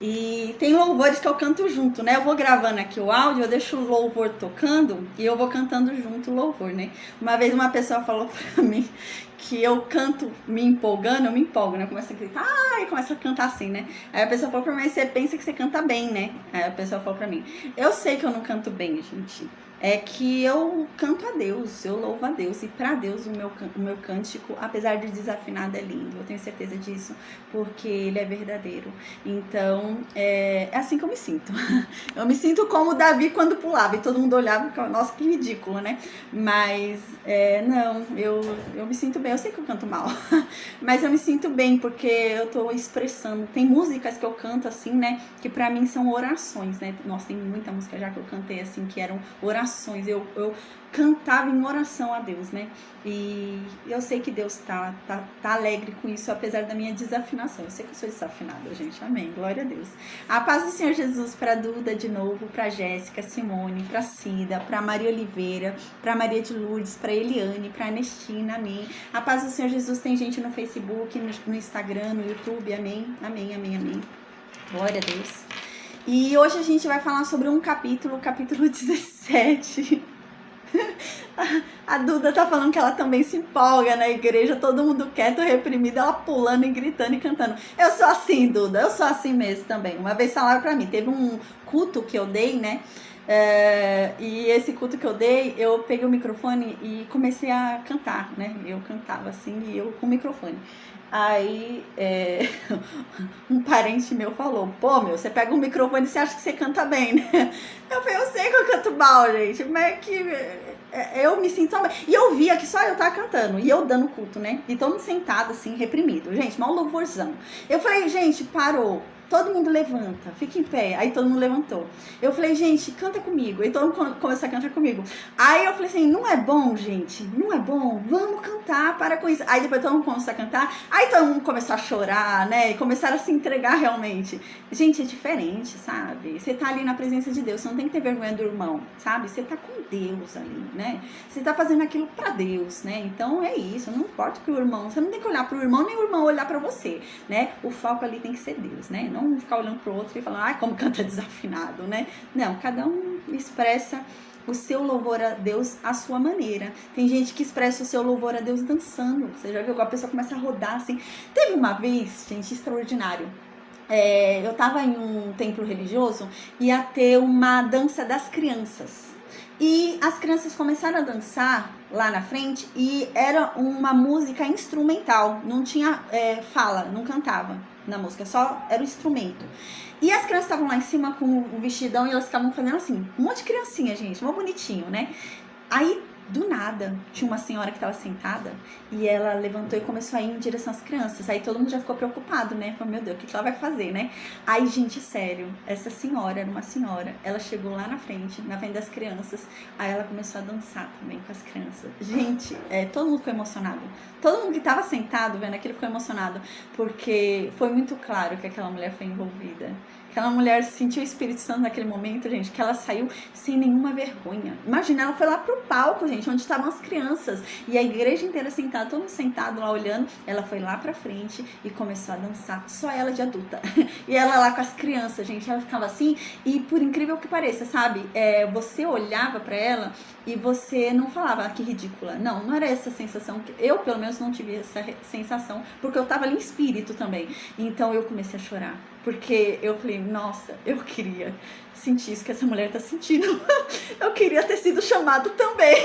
E tem louvores que eu canto junto, né? Eu vou gravando aqui o áudio, eu deixo o louvor tocando e eu vou cantando junto o louvor, né? Uma vez uma pessoa falou pra mim que eu canto me empolgando, eu me empolgo, né? Eu começo a gritar, e começo a cantar assim, né? Aí a pessoa falou pra mim, você pensa que você canta bem, né? Aí a pessoa falou pra mim, eu sei que eu não canto bem, gente. É que eu canto a Deus, eu louvo a Deus. E pra Deus o meu cântico, apesar de desafinado, é lindo. Eu tenho certeza disso, porque ele é verdadeiro. Então, é assim que eu me sinto. Eu me sinto como Davi quando pulava. E todo mundo olhava e ficava, nossa, que ridículo, né? Mas, não, eu me sinto bem. Eu sei que eu canto mal, mas eu me sinto bem, porque eu tô expressando. Tem músicas que eu canto assim, né? Que pra mim são orações, né? Nossa, tem muita música já que eu cantei assim, que eram orações. Eu cantava em oração a Deus, né? E eu sei que Deus tá alegre com isso, apesar da minha desafinação. Eu sei que eu sou desafinada, gente. Amém. Glória a Deus. A paz do Senhor Jesus pra Duda de novo, pra Jéssica, Simone, pra Cida, pra Maria Oliveira, pra Maria de Lourdes, pra Eliane, pra Ernestina. Amém. A paz do Senhor Jesus tem gente no Facebook, no Instagram, no YouTube. Amém. Amém, amém, amém. Glória a Deus. E hoje a gente vai falar sobre um capítulo, capítulo 17. A Duda tá falando que ela também se empolga na igreja, todo mundo quieto, reprimido, ela pulando e gritando e cantando. Eu sou assim, Duda, eu sou assim mesmo também. Uma vez falaram pra mim, teve um culto que eu dei, né? E esse culto que eu dei, eu peguei o microfone e comecei a cantar, né? Eu cantava assim, e eu com o microfone. Aí, um parente meu falou, pô, meu, você pega um microfone e você acha que você canta bem, né? Eu falei, eu sei que eu canto mal, gente, como é que eu me sinto bem. E eu via que só eu tava cantando, e eu dando culto, né? E todo mundo sentado, assim, reprimido. Gente, mal louvorzão. Eu falei, gente, parou. Todo mundo levanta, fica em pé. Aí todo mundo levantou. Eu falei, gente, canta comigo. E todo mundo começou a cantar comigo. Aí eu falei assim, não é bom, gente? Não é bom? Vamos cantar, para com isso. Aí depois todo mundo começou a cantar. Aí todo mundo começou a chorar, né? E começaram a se entregar realmente. Gente, é diferente, sabe? Você tá ali na presença de Deus. Você não tem que ter vergonha do irmão, sabe? Você tá com Deus ali, né? Você tá fazendo aquilo pra Deus, né? Então é isso. Não importa que o irmão... Você não tem que olhar pro irmão, nem o irmão olhar pra você, né? O foco ali tem que ser Deus, né? Não ficar olhando pro outro e falando, ai, como canta desafinado, né? Não, cada um expressa o seu louvor a Deus à sua maneira. Tem gente que expressa o seu louvor a Deus dançando. Você já viu que a pessoa começa a rodar assim? Teve uma vez, gente, extraordinário. Eu tava em um templo religioso e ia ter uma dança das crianças. E as crianças começaram a dançar lá na frente e era uma música instrumental, não tinha fala, não cantava na música, só era o instrumento. E as crianças estavam lá em cima com o vestidão e elas ficavam fazendo assim, um monte de criancinha, gente, mó bonitinho, né? Aí, do nada, tinha uma senhora que estava sentada e ela levantou e começou a ir em direção às crianças. Aí todo mundo já ficou preocupado, né? Falou, meu Deus, o que ela vai fazer, né? Aí, gente, sério, essa senhora era uma senhora. Ela chegou lá na frente das crianças. Aí ela começou a dançar também com as crianças. Gente, todo mundo ficou emocionado. Todo mundo que estava sentado vendo aquilo ficou emocionado. Porque foi muito claro que aquela mulher foi envolvida. Aquela mulher sentiu o Espírito Santo naquele momento, gente, que ela saiu sem nenhuma vergonha. Imagina, ela foi lá pro palco, gente, onde estavam as crianças. E a igreja inteira sentada, todo mundo sentado lá olhando. Ela foi lá pra frente e começou a dançar. Só ela de adulta. E ela lá com as crianças, gente. Ela ficava assim. E por incrível que pareça, sabe? Você olhava pra ela e você não falava, que ridícula. Não, não era essa sensação. Eu, pelo menos, não tive essa sensação. Porque eu tava ali em espírito também. Então eu comecei a chorar. Porque eu falei, nossa, eu queria sentir isso que essa mulher tá sentindo. Eu queria ter sido chamado também.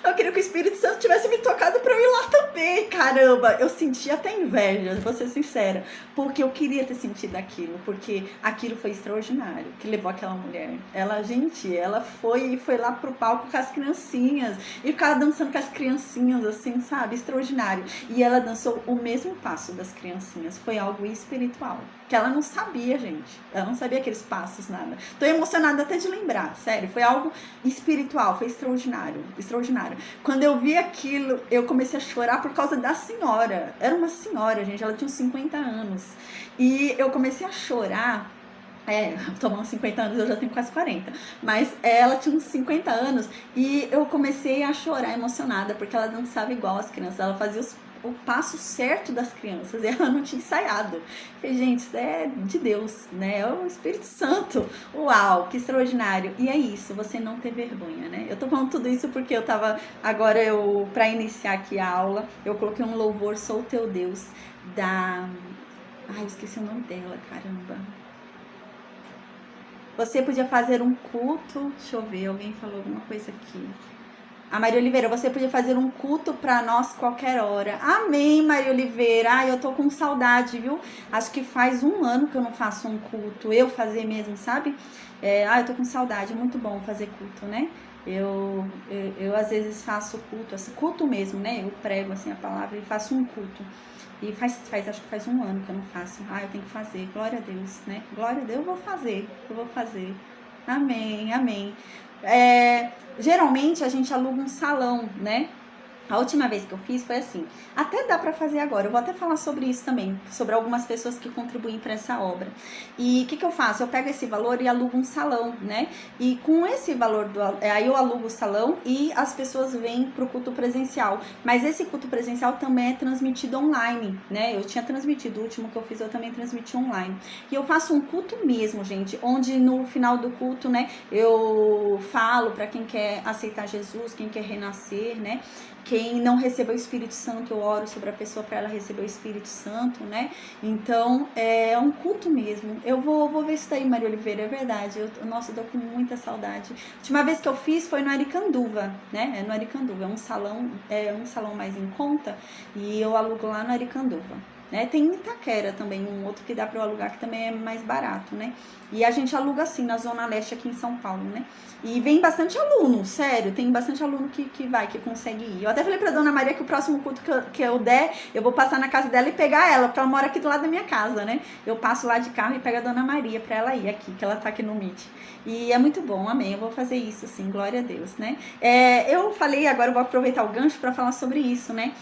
Eu queria que o Espírito Santo tivesse me tocado pra eu ir lá também. Caramba, eu senti até inveja, vou ser sincera. Porque eu queria ter sentido aquilo. Porque aquilo foi extraordinário, que levou aquela mulher. Ela, gente, ela foi lá pro palco com as criancinhas. E ficava dançando com as criancinhas, assim, sabe? Extraordinário. E ela dançou o mesmo passo das criancinhas. Foi algo espiritual. Que ela não sabia, gente. Ela não sabia aqueles passos, nada. Tô emocionada até de lembrar, sério. Foi algo espiritual, foi extraordinário. Extraordinário. Quando eu vi aquilo, eu comecei a chorar por causa da senhora. Era uma senhora, gente. Ela tinha uns 50 anos. E eu comecei a chorar. Tomando 50 anos, eu já tenho quase 40. Mas ela tinha uns 50 anos e eu comecei a chorar emocionada, porque ela dançava igual as crianças. Ela fazia os o passo certo das crianças, e ela não tinha ensaiado. Falei, gente, isso é de Deus, né? É o Espírito Santo. Uau, que extraordinário. E é isso, você não ter vergonha, né? Eu tô falando tudo isso porque eu tava, agora pra iniciar aqui a aula, eu coloquei um louvor, Sou Teu Deus, da... Ai, eu esqueci o nome dela, caramba. Você podia fazer um culto, deixa eu ver, alguém falou alguma coisa aqui. A Maria Oliveira, você podia fazer um culto para nós qualquer hora. Amém, Maria Oliveira. Ai, eu tô com saudade, viu? Acho que faz 1 ano que eu não faço um culto. Eu fazer mesmo, sabe? Eu tô com saudade. É muito bom fazer culto, né? Eu às vezes faço culto, assim, culto mesmo, né? Eu prego assim a palavra e faço um culto. E acho que faz 1 ano que eu não faço. Eu tenho que fazer. Glória a Deus, né? Glória a Deus, eu vou fazer. Amém, amém. Geralmente a gente aluga um salão, né? A última vez que eu fiz foi assim, até dá para fazer agora, eu vou até falar sobre isso também, sobre algumas pessoas que contribuem para essa obra. E o que eu faço? Eu pego esse valor e alugo um salão, né? E com esse valor, aí eu alugo o salão e as pessoas vêm pro culto presencial. Mas esse culto presencial também é transmitido online, né? Eu tinha transmitido, o último que eu fiz eu também transmiti online. E eu faço um culto mesmo, gente, onde no final do culto, né, eu falo para quem quer aceitar Jesus, quem quer renascer, né? Quem não recebeu o Espírito Santo, eu oro sobre a pessoa para ela receber o Espírito Santo, né? Então, é um culto mesmo. Eu vou ver isso daí, Maria Oliveira, é verdade. Nossa, eu tô com muita saudade. A última vez que eu fiz foi no Aricanduva, né? No Aricanduva, é um salão mais em conta e eu alugo lá no Aricanduva. Né? Tem em Itaquera também, um outro que dá para eu alugar que também é mais barato, né? E a gente aluga assim na Zona Leste aqui em São Paulo, né? E vem bastante aluno, sério, tem bastante aluno que consegue ir. Eu até falei pra Dona Maria que o próximo culto que eu der, eu vou passar na casa dela e pegar ela, porque ela mora aqui do lado da minha casa, né? Eu passo lá de carro e pego a Dona Maria pra ela ir aqui, que ela tá aqui no Meet. E é muito bom, amém, eu vou fazer isso sim, glória a Deus, né? Eu falei, agora eu vou aproveitar o gancho pra falar sobre isso, né?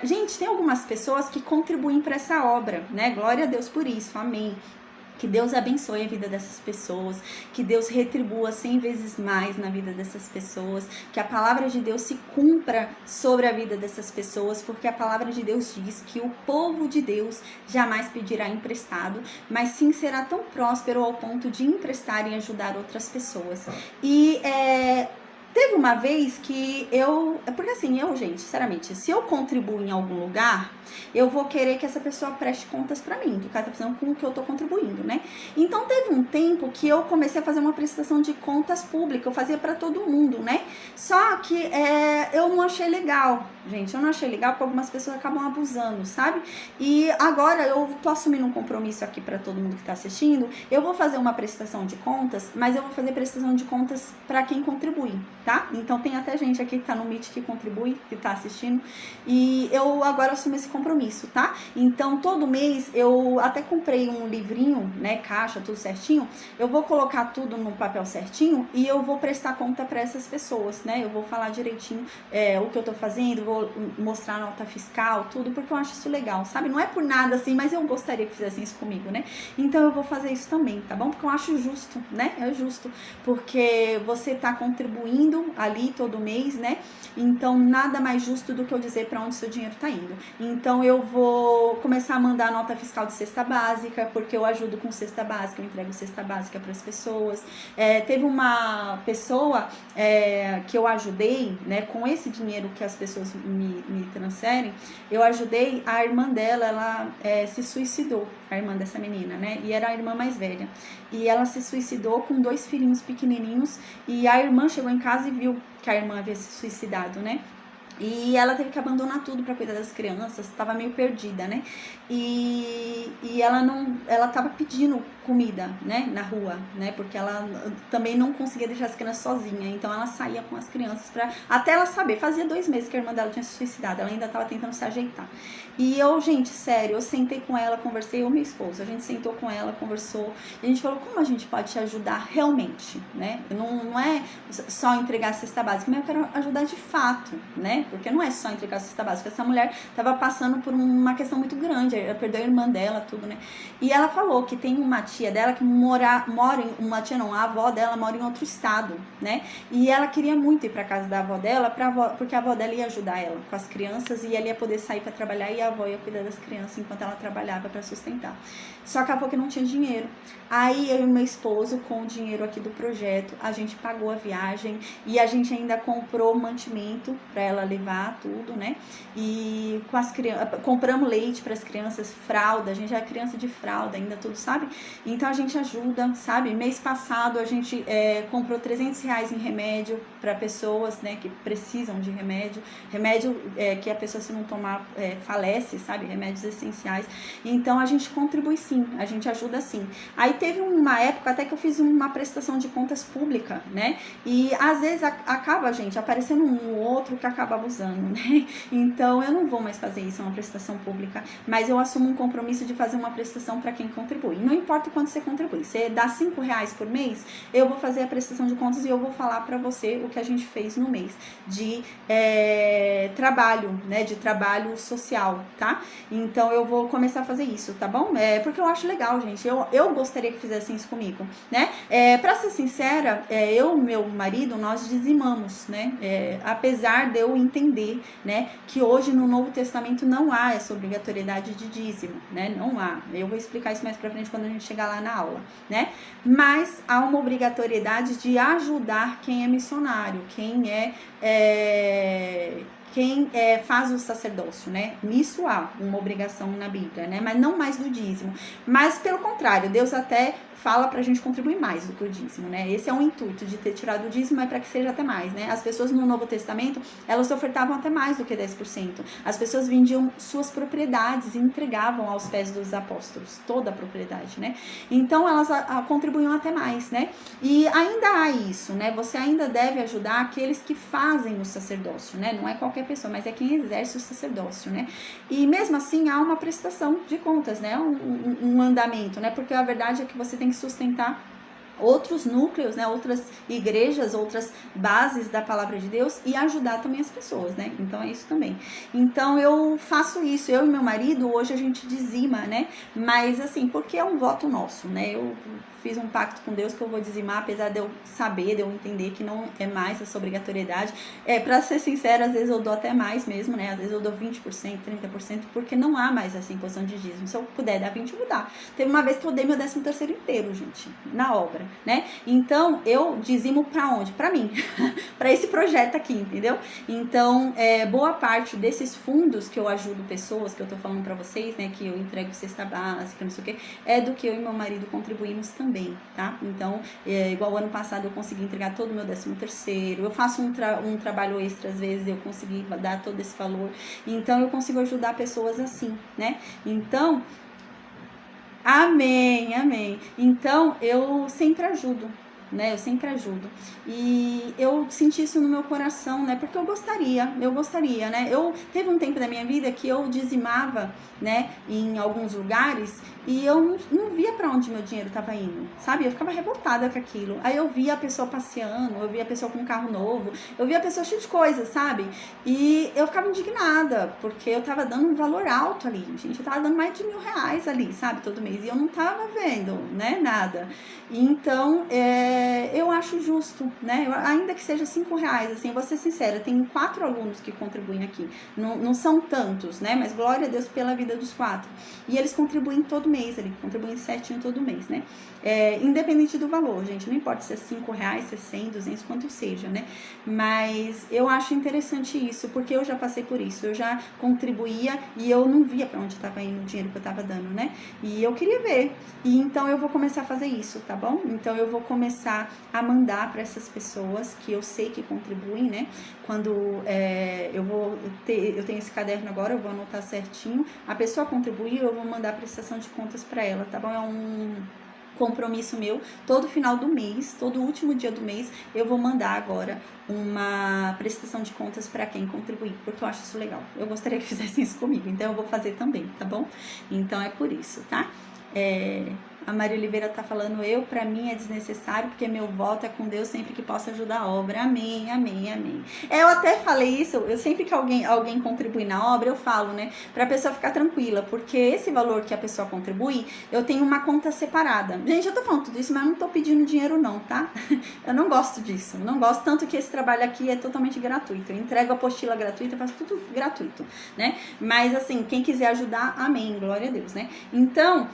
Gente, tem algumas pessoas que contribuem pra essa obra, né? Glória a Deus por isso, amém. Que Deus abençoe a vida dessas pessoas, que Deus retribua 100 vezes mais na vida dessas pessoas, que a palavra de Deus se cumpra sobre a vida dessas pessoas, porque a palavra de Deus diz que o povo de Deus jamais pedirá emprestado, mas sim será tão próspero ao ponto de emprestar e ajudar outras pessoas. E teve uma vez que porque assim, gente, sinceramente, se eu contribuo em algum lugar, eu vou querer que essa pessoa preste contas pra mim, do que ela tá fazendo com o que eu tô contribuindo, né? Então teve um tempo que eu comecei a fazer uma prestação de contas pública, eu fazia pra todo mundo, né? Só que eu não achei legal, gente, eu não achei legal porque algumas pessoas acabam abusando, sabe? E agora eu tô assumindo um compromisso aqui pra todo mundo que tá assistindo, eu vou fazer uma prestação de contas, mas eu vou fazer prestação de contas pra quem contribui, tá? Então tem até gente aqui que tá no Meet que contribui, que tá assistindo, e eu agora assumo esse compromisso, tá? Então todo mês eu até comprei um livrinho, né, caixa, tudo certinho, eu vou colocar tudo no papel certinho e eu vou prestar conta para essas pessoas, né? Eu vou falar direitinho o que eu tô fazendo, vou mostrar a nota fiscal, tudo, porque eu acho isso legal, sabe? Não é por nada assim, mas eu gostaria que fizessem isso comigo, né? Então eu vou fazer isso também, tá bom? Porque eu acho justo, né? É justo, porque você tá contribuindo ali todo mês, né? Então nada mais justo do que eu dizer para onde seu dinheiro tá indo. Então eu vou começar a mandar nota fiscal de cesta básica, porque eu ajudo com cesta básica, eu entrego cesta básica para as pessoas. Teve uma pessoa que eu ajudei, né, com esse dinheiro que as pessoas me transferem, eu ajudei a irmã dela, ela se suicidou, a irmã dessa menina, né, e era a irmã mais velha. E ela se suicidou com 2 filhinhos pequenininhos, e a irmã chegou em casa e viu que a irmã havia se suicidado, né? E ela teve que abandonar tudo para cuidar das crianças, estava meio perdida, né? E ela tava pedindo comida, né, na rua, né? Porque ela também não conseguia deixar as crianças sozinha, então ela saía com as crianças até ela saber. Fazia 2 meses que a irmã dela tinha se suicidado, ela ainda tava tentando se ajeitar. E eu, gente, sério, eu sentei com ela, conversei, eu e minha esposa, a gente sentou com ela, conversou, e a gente falou como a gente pode te ajudar realmente, né? Não é só entregar a cesta básica, mas eu quero ajudar de fato, né? Porque não é só entregar a cesta básica, essa mulher tava passando por uma questão muito grande, ela perdeu a irmã dela, tudo, né? E ela falou que tem uma tia dela que a avó dela mora em outro estado, né? E ela queria muito ir para casa da avó dela, porque a avó dela ia ajudar ela com as crianças e ela ia poder sair para trabalhar e a avó ia cuidar das crianças enquanto ela trabalhava para sustentar. Só que a avó que não tinha dinheiro. Aí eu e meu esposo, com o dinheiro aqui do projeto, a gente pagou a viagem e a gente ainda comprou mantimento para ela levar tudo, né? E com as crianças, compramos leite para as crianças, fralda, a gente é criança de fralda ainda, tudo, sabe? Então a gente ajuda, sabe? Mês passado a gente comprou R$300 em remédio para pessoas, né, que precisam de remédio que a pessoa, se não tomar, falece, sabe? Remédios essenciais. Então a gente contribui sim, a gente ajuda sim. Aí teve uma época até que eu fiz uma prestação de contas pública, né? E às vezes acaba, gente, aparecendo um ou outro que acaba abusando, né? Então eu não vou mais fazer isso, uma prestação pública, mas eu assumo um compromisso de fazer uma prestação para quem contribui. Não importa quanto você contribui, você dá R$5 por mês, eu vou fazer a prestação de contas e eu vou falar para você o que a gente fez no mês de trabalho, né? De trabalho social, tá? Então eu vou começar a fazer isso, tá bom? Porque eu acho legal, gente. Eu gostaria que fizessem isso comigo, né? Pra ser sincera, eu e meu marido, nós dizimamos, né? Apesar de eu entender, né, que hoje no Novo Testamento não há essa obrigatoriedade de dízimo, né? Não há. Eu vou explicar isso mais pra frente quando a gente chegar lá na aula, né? Mas há uma obrigatoriedade de ajudar quem é missionário, quem faz o sacerdócio, né? Nisso há uma obrigação na Bíblia, né? Mas não mais do dízimo. Mas, pelo contrário, Deus até fala pra gente contribuir mais do que o dízimo, né? Esse é o intuito de ter tirado o dízimo, é para que seja até mais, né? As pessoas no Novo Testamento, elas ofertavam até mais do que 10%. As pessoas vendiam suas propriedades e entregavam aos pés dos apóstolos, toda a propriedade, né? Então, elas contribuíam até mais, né? E ainda há isso, né? Você ainda deve ajudar aqueles que fazem o sacerdócio, né? Não é qualquer pessoa, mas é quem exerce o sacerdócio, né? E mesmo assim, há uma prestação de contas, né? Um andamento, né? Porque a verdade é que você tem que sustentar outros núcleos, né, outras igrejas, outras bases da palavra de Deus e ajudar também as pessoas, né? Então é isso também. Então eu faço isso, eu e meu marido, hoje a gente dizima, né? Mas assim, porque é um voto nosso, né? Eu fiz um pacto com Deus que eu vou dizimar, apesar de eu saber, de eu entender que não é mais essa obrigatoriedade. Pra ser sincera, às vezes eu dou até mais mesmo, né? Às vezes eu dou 20%, 30%, porque não há mais essa imposição de dízimo. Se eu puder dar 20%, eu vou dar. Teve uma vez que eu dei meu 13º inteiro, gente, na obra, né? Então, eu dizimo pra onde? Pra mim, pra esse projeto aqui, entendeu? Então, boa parte desses fundos que eu ajudo pessoas, que eu tô falando pra vocês, né, que eu entrego cesta básica, não sei o que, é do que eu e meu marido contribuímos também, tá? Então, igual ano passado eu consegui entregar todo o meu 13º, eu faço um trabalho extra, às vezes eu consegui dar todo esse valor, então eu consigo ajudar pessoas assim, né? Então, amém, amém. Então, eu sempre ajudo, né? Eu sempre ajudo. E eu senti isso no meu coração, né? Porque eu gostaria, né? Teve um tempo da minha vida que eu dizimava, né, em alguns lugares e eu não via pra onde meu dinheiro tava indo, sabe? Eu ficava revoltada com aquilo. Aí eu via a pessoa passeando, eu via a pessoa com um carro novo, eu via a pessoa cheia de coisas, sabe? E eu ficava indignada, porque eu tava dando um valor alto ali, gente. Eu tava dando mais de R$1.000 ali, sabe? Todo mês. E eu não tava vendo, né? Nada. Então, eu acho justo, né? Ainda que seja R$5, assim, vou ser sincera, tem 4 alunos que contribuem aqui. Não são tantos, né? Mas glória a Deus pela vida dos 4. E eles contribuem todo mês ali, contribuem certinho todo mês, né? Independente do valor, gente, não importa se é R$5, se é 100, 200, quanto seja, né? Mas eu acho interessante isso, porque eu já passei por isso, eu já contribuía e eu não via pra onde estava indo o dinheiro que eu tava dando, né? E eu queria ver, e então eu vou começar a fazer isso, tá bom? Então eu vou começar a mandar para essas pessoas que eu sei que contribuem, né? Quando eu tenho esse caderno agora, eu vou anotar certinho, a pessoa contribuir, eu vou mandar a prestação de contas para ela, tá bom? É um compromisso meu, todo final do mês, todo último dia do mês, eu vou mandar agora uma prestação de contas para quem contribuir, porque eu acho isso legal. Eu gostaria que fizessem isso comigo, então eu vou fazer também, tá bom? Então é por isso, tá? A Maria Oliveira tá falando, pra mim é desnecessário, porque meu voto é com Deus sempre que possa ajudar a obra. Amém, amém, amém. Eu até falei isso, eu sempre que alguém contribui na obra, eu falo, né, pra pessoa ficar tranquila, porque esse valor que a pessoa contribui, eu tenho uma conta separada. Gente, eu tô falando tudo isso, mas eu não tô pedindo dinheiro não, tá? Eu não gosto disso, eu não gosto, tanto que esse trabalho aqui é totalmente gratuito. Eu entrego a apostila gratuita, eu faço tudo gratuito, né? Mas assim, quem quiser ajudar, amém, glória a Deus, né? Então,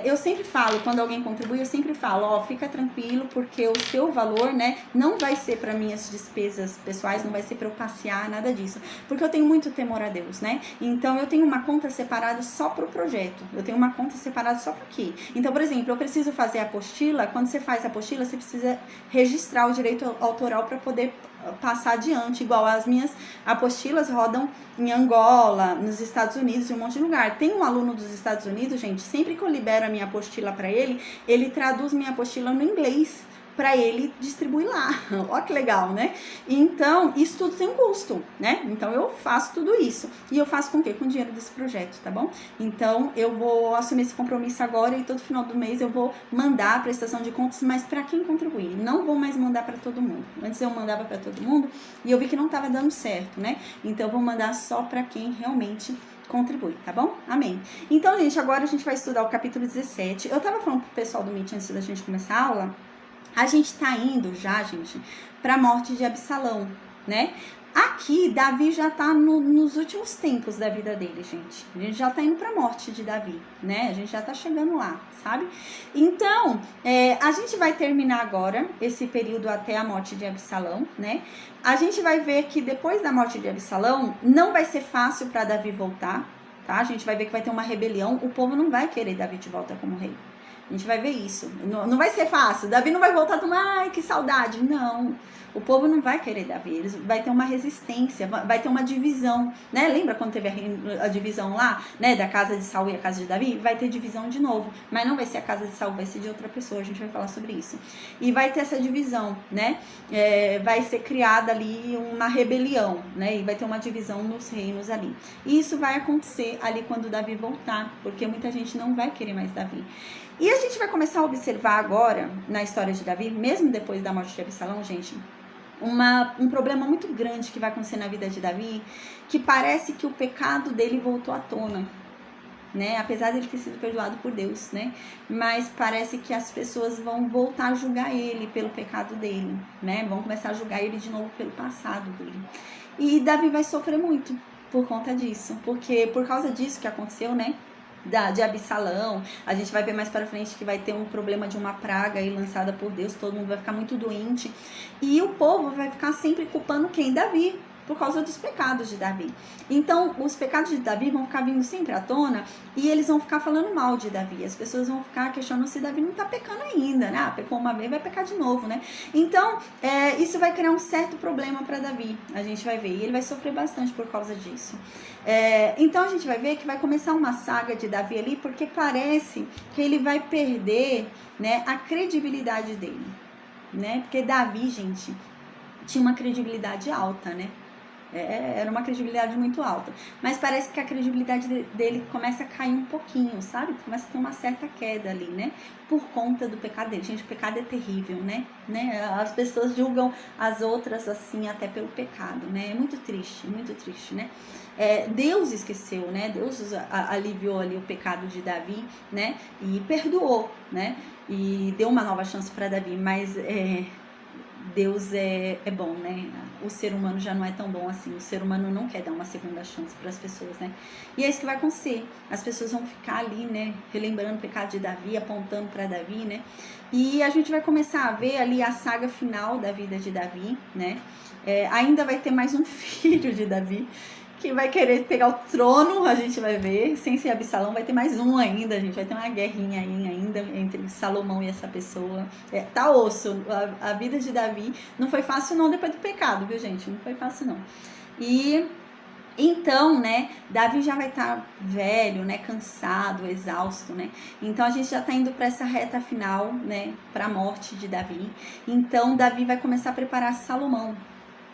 eu sempre falo, quando alguém contribui, eu sempre falo, fica tranquilo, porque o seu valor, né, não vai ser para minhas despesas pessoais, não vai ser para eu passear, nada disso, porque eu tenho muito temor a Deus, né? Então, eu tenho uma conta separada só pro projeto, eu tenho uma conta separada só para quê? Então, por exemplo, eu preciso fazer a apostila, quando você faz a apostila, você precisa registrar o direito autoral para poder passar adiante, igual as minhas apostilas rodam em Angola, nos Estados Unidos, em um monte de lugar. Tem um aluno dos Estados Unidos, gente, sempre que eu libero a minha apostila para ele traduz minha apostila no inglês para ele distribuir lá. Ó que legal, né? Então, isso tudo tem um custo, né? Então, eu faço tudo isso. E eu faço com o quê? Com o dinheiro desse projeto, tá bom? Então, eu vou assumir esse compromisso agora e todo final do mês eu vou mandar a prestação de contas, mas para quem contribuir. Não vou mais mandar para todo mundo. Antes eu mandava para todo mundo e eu vi que não estava dando certo, né? Então, eu vou mandar só para quem realmente contribui, tá bom? Amém. Então, gente, agora a gente vai estudar o capítulo 17. Eu tava falando pro pessoal do Meet antes da gente começar a aula. A gente tá indo já, gente, pra morte de Absalão, né? Aqui, Davi já tá nos últimos tempos da vida dele, gente. A gente já tá indo pra morte de Davi, né? A gente já tá chegando lá, sabe? Então, a gente vai terminar agora esse período até a morte de Absalão, né? A gente vai ver que depois da morte de Absalão, não vai ser fácil pra Davi voltar, tá? A gente vai ver que vai ter uma rebelião. O povo não vai querer Davi de volta como rei. A gente vai ver isso. Não vai ser fácil. Davi não vai voltar do ai, que saudade. Não. O povo não vai querer Davi. Vai ter uma resistência, vai ter uma divisão, né? Lembra quando teve a divisão lá, né? Da casa de Saul e a casa de Davi? Vai ter divisão de novo. Mas não vai ser a casa de Saul, vai ser de outra pessoa. A gente vai falar sobre isso. E vai ter essa divisão, né? Vai ser criada ali uma rebelião, né? E vai ter uma divisão nos reinos ali. E isso vai acontecer ali quando Davi voltar, porque muita gente não vai querer mais Davi. E a gente vai começar a observar agora, na história de Davi, mesmo depois da morte de Absalão, gente, um problema muito grande que vai acontecer na vida de Davi, que parece que o pecado dele voltou à tona, né? Apesar de ele ter sido perdoado por Deus, né? Mas parece que as pessoas vão voltar a julgar ele pelo pecado dele, né? Vão começar a julgar ele de novo pelo passado dele. E Davi vai sofrer muito por conta disso, porque por causa disso que aconteceu, né? De Absalão, a gente vai ver mais para frente que vai ter um problema de uma praga aí lançada por Deus, todo mundo vai ficar muito doente, e o povo vai ficar sempre culpando quem? Davi, por causa dos pecados de Davi. Então, os pecados de Davi vão ficar vindo sempre à tona e eles vão ficar falando mal de Davi. As pessoas vão ficar questionando se Davi não tá pecando ainda, né? Pecou uma vez, vai pecar de novo, né? Então, isso vai criar um certo problema para Davi. A gente vai ver. E ele vai sofrer bastante por causa disso. Então, a gente vai ver que vai começar uma saga de Davi ali, porque parece que ele vai perder, né, a credibilidade dele, né? Porque Davi, gente, tinha uma credibilidade alta, né? Era uma credibilidade muito alta, mas parece que a credibilidade dele começa a cair um pouquinho, sabe? Começa a ter uma certa queda ali, né? Por conta do pecado dele. Gente, o pecado é terrível, né? As pessoas julgam as outras assim até pelo pecado, né? É muito triste, né? Deus esqueceu, né? Deus aliviou ali o pecado de Davi, né? E perdoou, né? E deu uma nova chance para Davi, mas Deus é bom, né? O ser humano já não é tão bom assim. O ser humano não quer dar uma segunda chance para as pessoas, né? E é isso que vai acontecer. As pessoas vão ficar ali, né? Relembrando o pecado de Davi, apontando para Davi, né? E a gente vai começar a ver ali a saga final da vida de Davi, né? Ainda vai ter mais um filho de Davi que vai querer pegar o trono, a gente vai ver, sem ser Absalão, vai ter mais um ainda, a gente vai ter uma guerrinha aí ainda entre Salomão e essa pessoa. Tá osso, a vida de Davi não foi fácil não depois do pecado, viu, gente? Não foi fácil não. E então, né, Davi já vai estar velho, né, cansado, exausto, né? Então a gente já tá indo para essa reta final, né, para a morte de Davi. Então Davi vai começar a preparar Salomão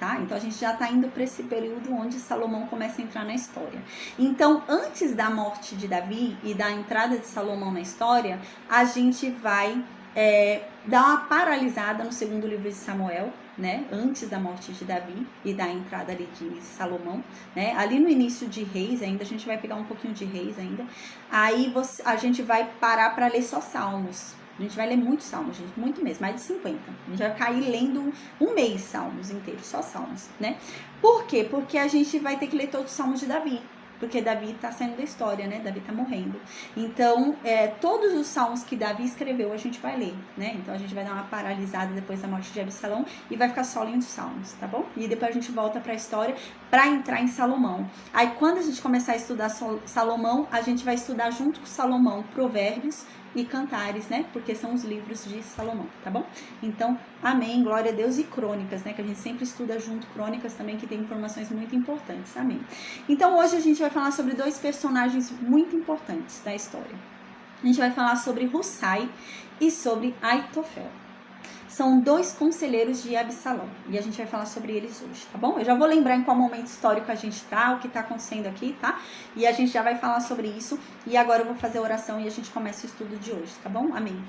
tá? Então a gente já tá indo para esse período onde Salomão começa a entrar na história. Então, antes da morte de Davi e da entrada de Salomão na história, a gente vai dar uma paralisada no segundo livro de Samuel, né? Antes da morte de Davi e da entrada ali de Salomão, né? Ali no início de Reis ainda, a gente vai pegar um pouquinho de Reis ainda. Aí a gente vai parar para ler só Salmos. A gente vai ler muitos salmos, gente, muito mesmo, mais de 50. A gente vai cair lendo um mês salmos inteiros, só salmos, né? Por quê? Porque a gente vai ter que ler todos os salmos de Davi. Porque Davi tá saindo da história, né? Davi tá morrendo. Então, todos os salmos que Davi escreveu, a gente vai ler, né? Então, a gente vai dar uma paralisada depois da morte de Absalão e vai ficar só lendo os salmos, tá bom? E depois a gente volta pra história pra entrar em Salomão. Aí, quando a gente começar a estudar Salomão, a gente vai estudar junto com Salomão Provérbios e Cantares, né? Porque são os livros de Salomão, tá bom? Então, amém, glória a Deus, e Crônicas, né? Que a gente sempre estuda junto, Crônicas também, que tem informações muito importantes, amém. Então, hoje a gente vai falar sobre dois personagens muito importantes da história. A gente vai falar sobre Hussai e sobre Aitofel. São dois conselheiros de Absalão. E a gente vai falar sobre eles hoje, tá bom? Eu já vou lembrar em qual momento histórico a gente tá, o que tá acontecendo aqui, tá? E a gente já vai falar sobre isso. E agora eu vou fazer a oração e a gente começa o estudo de hoje, tá bom? Amém.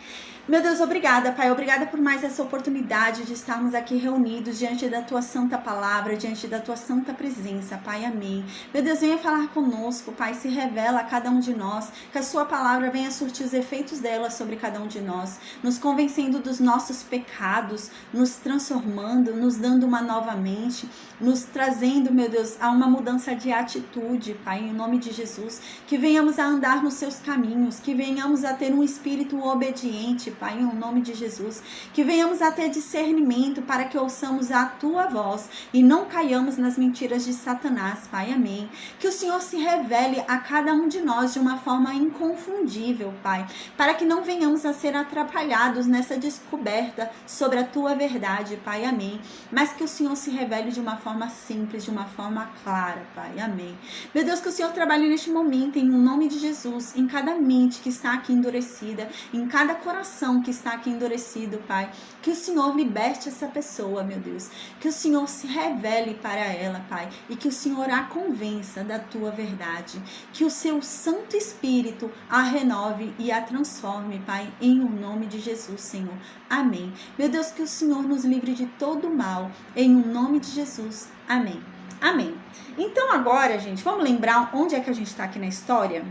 Meu Deus, obrigada, Pai. Obrigada por mais essa oportunidade de estarmos aqui reunidos diante da Tua santa palavra, diante da Tua santa presença, Pai. Amém. Meu Deus, venha falar conosco, Pai. Se revela a cada um de nós. Que a Sua palavra venha surtir os efeitos dela sobre cada um de nós, nos convencendo dos nossos pecados, nos transformando, nos dando uma nova mente, nos trazendo, meu Deus, a uma mudança de atitude, Pai, em nome de Jesus. Que venhamos a andar nos Seus caminhos, que venhamos a ter um espírito obediente, Pai, em nome de Jesus. Que venhamos a ter discernimento para que ouçamos a Tua voz e não caiamos nas mentiras de Satanás, Pai. Amém. Que o Senhor se revele a cada um de nós de uma forma inconfundível, Pai, para que não venhamos a ser atrapalhados nessa descoberta sobre a Tua verdade, Pai. Amém. Mas que o Senhor se revele de uma forma simples, de uma forma clara, Pai. Amém. Meu Deus, que o Senhor trabalhe neste momento, em nome de Jesus, em cada mente que está aqui endurecida, em cada coração que está aqui endurecido, Pai. Que o Senhor liberte essa pessoa, meu Deus. Que o Senhor se revele para ela, Pai. E que o Senhor a convença da Tua verdade. Que o Seu Santo Espírito a renove e a transforme, Pai. Em o nome de Jesus, Senhor. Amém. Meu Deus, que o Senhor nos livre de todo mal. Em o nome de Jesus. Amém. Amém. Então agora, gente, vamos lembrar onde é que a gente está aqui na história?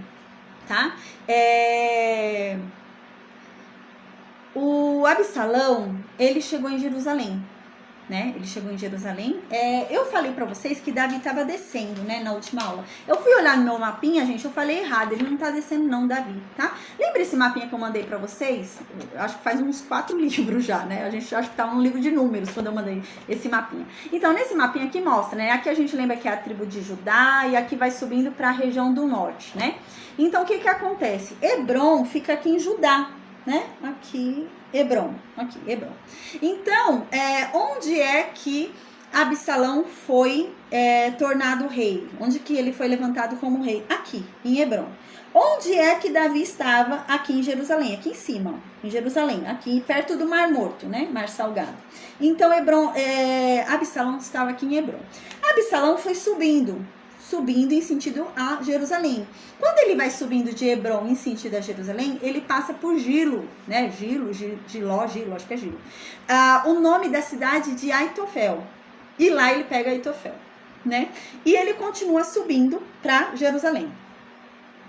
Tá? O Absalão, ele chegou em Jerusalém, né? Ele chegou em Jerusalém. Eu falei pra vocês que Davi estava descendo, né? Na última aula. Eu fui olhar no meu mapinha, gente, eu falei errado. Ele não tá descendo não, Davi, tá? Lembra esse mapinha que eu mandei pra vocês? Eu acho que faz uns 4 livros já, né? A gente acha que tá num livro de números quando eu mandei esse mapinha. Então, nesse mapinha aqui mostra, né? Aqui a gente lembra que é a tribo de Judá e aqui vai subindo pra região do norte, né? Então, o que que acontece? Hebron fica aqui em Judá, né? Aqui, Hebron. Aqui, Hebron. Então, onde é que Absalão foi tornado rei? Onde que ele foi levantado como rei? Aqui, em Hebron. Onde é que Davi estava? Aqui em Jerusalém, aqui em cima, ó, em Jerusalém, aqui perto do Mar Morto, né? Mar Salgado. Então, Absalão estava aqui em Hebron. Absalão foi subindo em sentido a Jerusalém. Quando ele vai subindo de Hebron em sentido a Jerusalém, ele passa por Gilo, né? Gilo, acho que é Gilo. O nome da cidade de Aitofel. E lá ele pega Aitofel, né? E ele continua subindo para Jerusalém.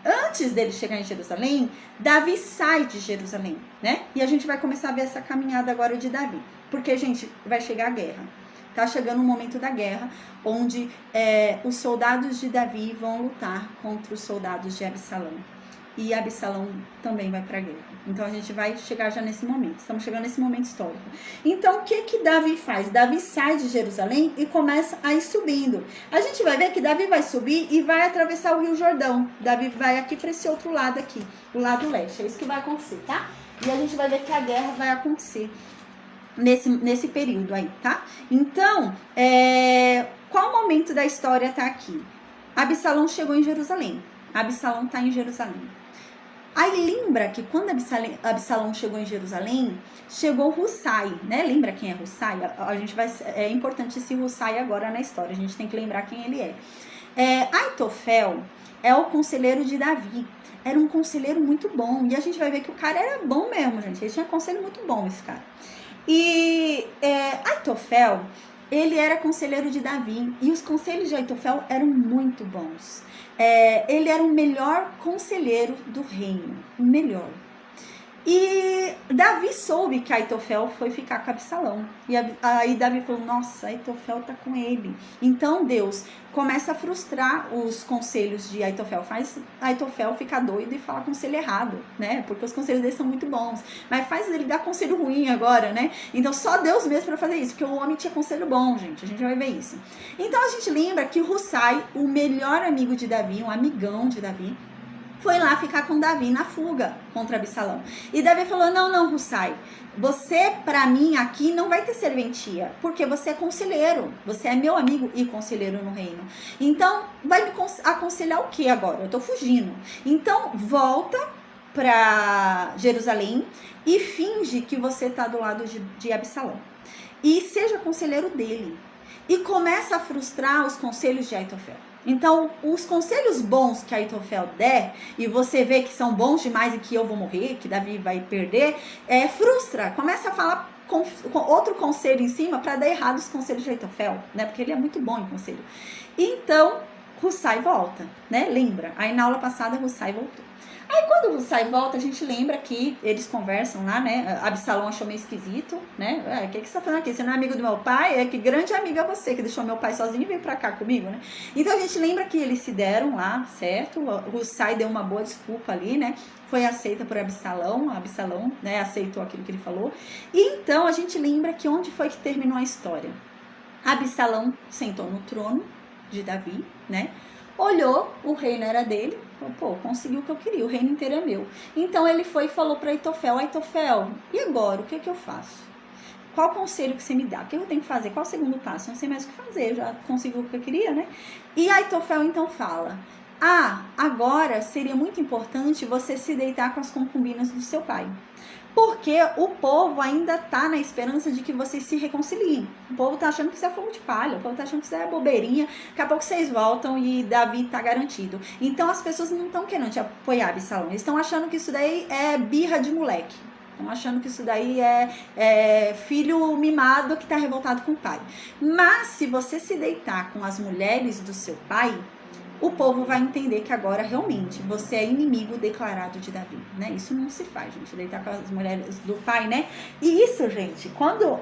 Antes dele chegar em Jerusalém, Davi sai de Jerusalém, né? E a gente vai começar a ver essa caminhada agora de Davi. Porque, gente, vai chegar a guerra. Tá chegando o momento da guerra, onde os soldados de Davi vão lutar contra os soldados de Absalão. E Absalão também vai para a guerra. Então a gente vai chegar já nesse momento. Estamos chegando nesse momento histórico. Então o que Davi faz? Davi sai de Jerusalém e começa a ir subindo. A gente vai ver que Davi vai subir e vai atravessar o Rio Jordão. Davi vai aqui para esse outro lado aqui, o lado leste. É isso que vai acontecer, tá? E a gente vai ver que a guerra vai acontecer nesse período aí, tá? Então, qual momento da história tá aqui? Absalão chegou em Jerusalém. Absalão tá em Jerusalém. Aí lembra que quando Absalão chegou em Jerusalém, chegou Hussai, né? Lembra quem é Hussai? É importante esse Hussai agora na história, a gente tem que lembrar quem ele é. Aitofel é o conselheiro de Davi. Era um conselheiro muito bom. E a gente vai ver que o cara era bom mesmo, gente. Ele tinha conselho muito bom, esse cara. E Aitofel, ele era conselheiro de Davi. E os conselhos de Aitofel eram muito bons. Ele era o melhor conselheiro do reino. O melhor. E Davi soube que Aitofel foi ficar com Absalão. E aí Davi falou, nossa, Aitofel tá com ele. Então Deus começa a frustrar os conselhos de Aitofel. Faz Aitofel ficar doido e falar conselho errado, né? Porque os conselhos dele são muito bons. Mas faz ele dar conselho ruim agora, né? Então só Deus mesmo para fazer isso. Porque o homem tinha conselho bom, gente. A gente vai ver isso. Então a gente lembra que Hussai, o melhor amigo de Davi, um amigão de Davi, foi lá ficar com Davi na fuga contra Absalão. E Davi falou, não, Hussai, você pra mim aqui não vai ter serventia, porque você é conselheiro, você é meu amigo e conselheiro no reino. Então, vai me aconselhar o que agora? Eu tô fugindo. Então, volta pra Jerusalém e finge que você tá do lado de Absalão. E seja conselheiro dele. E começa a frustrar os conselhos de Aitofel. Então, os conselhos bons que Aitofel der, e você vê que são bons demais e que eu vou morrer, que Davi vai perder, frustra. Começa a falar com outro conselho em cima para dar errado os conselhos de Aitofel, né? Porque ele é muito bom em conselho. Então, Hussai volta, né? Lembra? Aí na aula passada, Hussai voltou. Aí quando o Hussai volta, a gente lembra que eles conversam lá, né? Absalão achou meio esquisito, né? O que você tá falando aqui? Você não é amigo do meu pai? Que grande amiga é você, que deixou meu pai sozinho e veio pra cá comigo, né? Então a gente lembra que eles se deram lá, certo? O Hussai deu uma boa desculpa ali, né? Foi aceita por Absalão, né? Aceitou aquilo que ele falou. E então a gente lembra que onde foi que terminou a história? Absalão sentou no trono de Davi, né? Olhou, o reino era dele, pô, conseguiu o que eu queria, o reino inteiro é meu. Então ele foi e falou para Aitofel, e agora, o que eu faço? Qual conselho que você me dá? O que eu tenho que fazer? Qual o segundo passo? Eu não sei mais o que fazer, eu já consegui o que eu queria, né? E Aitofel então fala, agora seria muito importante você se deitar com as concubinas do seu pai. Porque o povo ainda tá na esperança de que vocês se reconciliem. O povo tá achando que isso é fogo de palha, o povo tá achando que isso é bobeirinha. Daqui a pouco vocês voltam e Davi tá garantido. Então as pessoas não estão querendo te apoiar, Absalão. Eles estão achando que isso daí é birra de moleque. Estão achando que isso daí é filho mimado que tá revoltado com o pai. Mas se você se deitar com as mulheres do seu pai, o povo vai entender que agora realmente você é inimigo declarado de Davi, né? Isso não se faz, gente, deitar com as mulheres do pai, né? E isso, gente, quando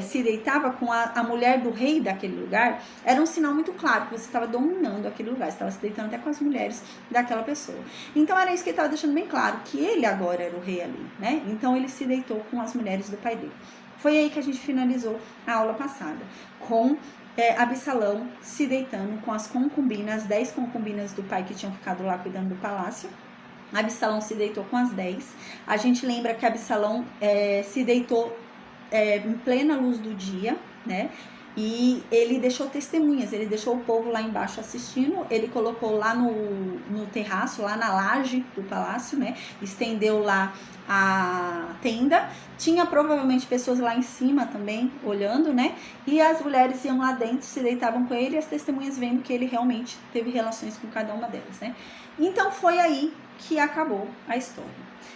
se deitava com a mulher do rei daquele lugar, era um sinal muito claro que você estava dominando aquele lugar, você estava se deitando até com as mulheres daquela pessoa. Então era isso que ele estava deixando bem claro, que ele agora era o rei ali, né? Então ele se deitou com as mulheres do pai dele. Foi aí que a gente finalizou a aula passada, com Absalão se deitando com as concubinas, 10 concubinas do pai que tinham ficado lá cuidando do palácio. Absalão se deitou com as 10. A gente lembra que Absalão se deitou em plena luz do dia, né? E ele deixou testemunhas, ele deixou o povo lá embaixo assistindo, ele colocou lá no terraço, lá na laje do palácio, né? Estendeu lá a tenda, tinha provavelmente pessoas lá em cima também olhando, né? E as mulheres iam lá dentro, se deitavam com ele e as testemunhas vendo que ele realmente teve relações com cada uma delas, né? Então foi aí que acabou a história.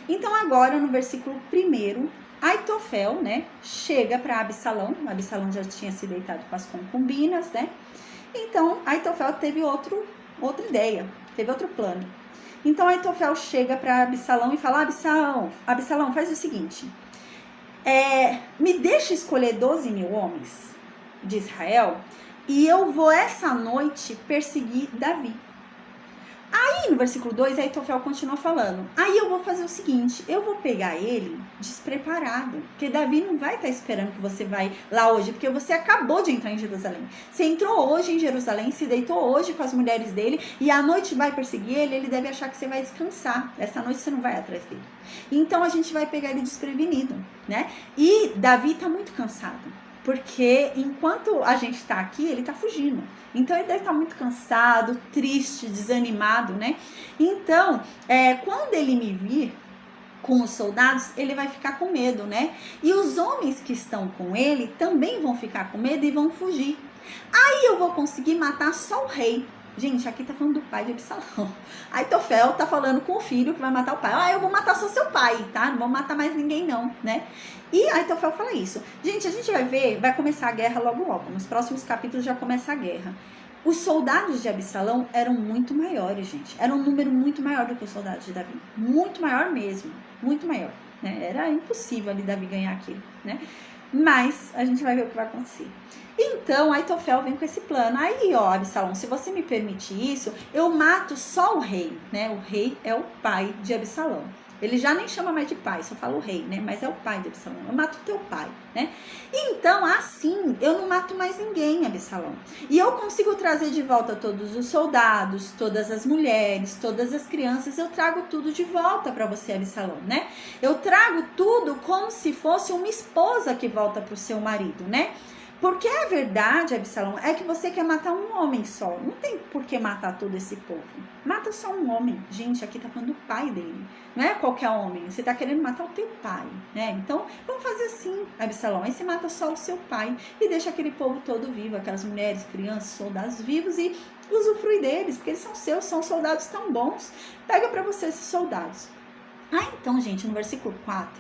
Então agora no versículo 1, Aitofel, né, chega para Absalão já tinha se deitado com as concubinas, né? Então Aitofel teve outra ideia, teve outro plano. Então Aitofel chega para Absalão e fala, Absalão, faz o seguinte, me deixa escolher 12.000 homens de Israel e eu vou essa noite perseguir Davi. Aí no versículo 2, Aitofel continua falando, aí eu vou fazer o seguinte, eu vou pegar ele despreparado, porque Davi não vai estar esperando que você vai lá hoje, porque você acabou de entrar em Jerusalém. Você entrou hoje em Jerusalém, se deitou hoje com as mulheres dele, e à noite vai perseguir ele deve achar que você vai descansar, essa noite você não vai atrás dele. Então a gente vai pegar ele desprevenido, né? E Davi tá muito cansado. Porque enquanto a gente tá aqui, ele tá fugindo. Então ele deve estar muito cansado, triste, desanimado, né? Então, quando ele me vir com os soldados, ele vai ficar com medo, né? E os homens que estão com ele também vão ficar com medo e vão fugir. Aí eu vou conseguir matar só o rei. Gente, aqui tá falando do pai de Absalão. Aitofel tá falando com o filho que vai matar o pai. Eu vou matar só seu pai, tá? Não vou matar mais ninguém não, né? E Aitofel fala isso. Gente, a gente vai ver, vai começar a guerra logo logo. Nos próximos capítulos já começa a guerra. Os soldados de Absalão eram muito maiores, gente. Era um número muito maior do que os soldados de Davi. Muito maior mesmo. Muito maior. Né? Era impossível ali Davi ganhar aquilo, né? Mas a gente vai ver o que vai acontecer. Então, Aitofel vem com esse plano. Aí, ó, Absalão, se você me permite isso, eu mato só o rei, né? O rei é o pai de Absalão. Ele já nem chama mais de pai, só fala o rei, né? Mas é o pai de Absalão. Eu mato teu pai, né? Então, assim, eu não mato mais ninguém, Absalão. E eu consigo trazer de volta todos os soldados, todas as mulheres, todas as crianças. Eu trago tudo de volta para você, Absalão, né? Eu trago tudo como se fosse uma esposa que volta pro seu marido, né? Porque a verdade, Absalão, é que você quer matar um homem só. Não tem por que matar todo esse povo. Mata só um homem. Gente, aqui tá falando do pai dele. Não é qualquer homem. Você tá querendo matar o teu pai, né? Então, vamos fazer assim, Absalão. Aí você mata só o seu pai e deixa aquele povo todo vivo. Aquelas mulheres, crianças, soldados vivos e usufrui deles. Porque eles são seus, são soldados tão bons. Pega pra você esses soldados. Então, gente, no versículo 4,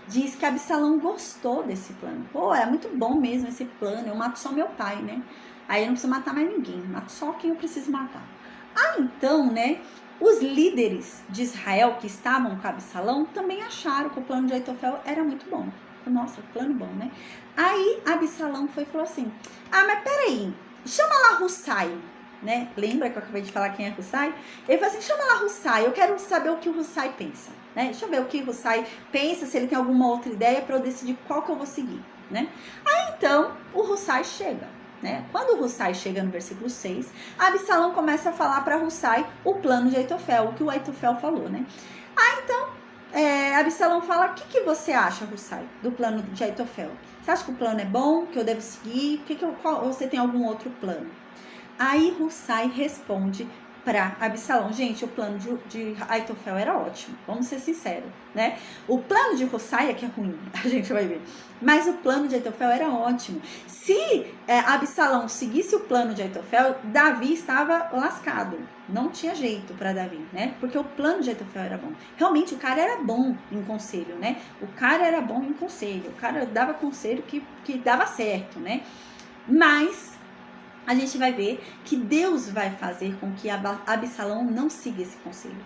diz que Absalão gostou desse plano. Pô, é muito bom mesmo esse plano, eu mato só meu pai, né? Aí eu não preciso matar mais ninguém, mato só quem eu preciso matar. Então, né, os líderes de Israel que estavam com Absalão também acharam que o plano de Aitofel era muito bom. Nossa, plano bom, né? Aí Absalão foi e falou assim, mas peraí, chama lá Hussai. Né? Lembra que eu acabei de falar quem é Hussai? Ele falou assim, chama lá Hussai, eu quero saber o que o Hussai pensa, né? Deixa eu ver o que o Hussai pensa, se ele tem alguma outra ideia para eu decidir qual que eu vou seguir, né? Aí então o Hussai chega, né? Quando o Hussai chega no versículo 6, Absalão começa a falar para Hussai o plano de Aitofel, o que o Aitofel falou, né? Então Absalão fala, o que você acha, Hussai, do plano de Aitofel? Você acha que o plano é bom, que eu devo seguir? Ou você tem algum outro plano? Aí Hussai responde para Absalão. Gente, o plano de Aitofel era ótimo, vamos ser sinceros, né? O plano de Hussai é que é ruim, a gente vai ver. Mas o plano de Aitofel era ótimo. Se Absalão seguisse o plano de Aitofel, Davi estava lascado. Não tinha jeito para Davi, né? Porque o plano de Aitofel era bom. Realmente, o cara era bom em conselho, né? O cara era bom em conselho. O cara dava conselho que dava certo, né? Mas a gente vai ver que Deus vai fazer com que Absalão não siga esse conselho.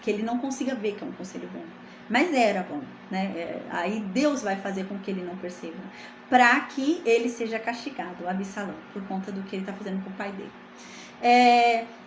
Que ele não consiga ver que é um conselho bom. Mas era bom, né? Aí Deus vai fazer com que ele não perceba. Para que ele seja castigado, Absalão, por conta do que ele está fazendo com o pai dele.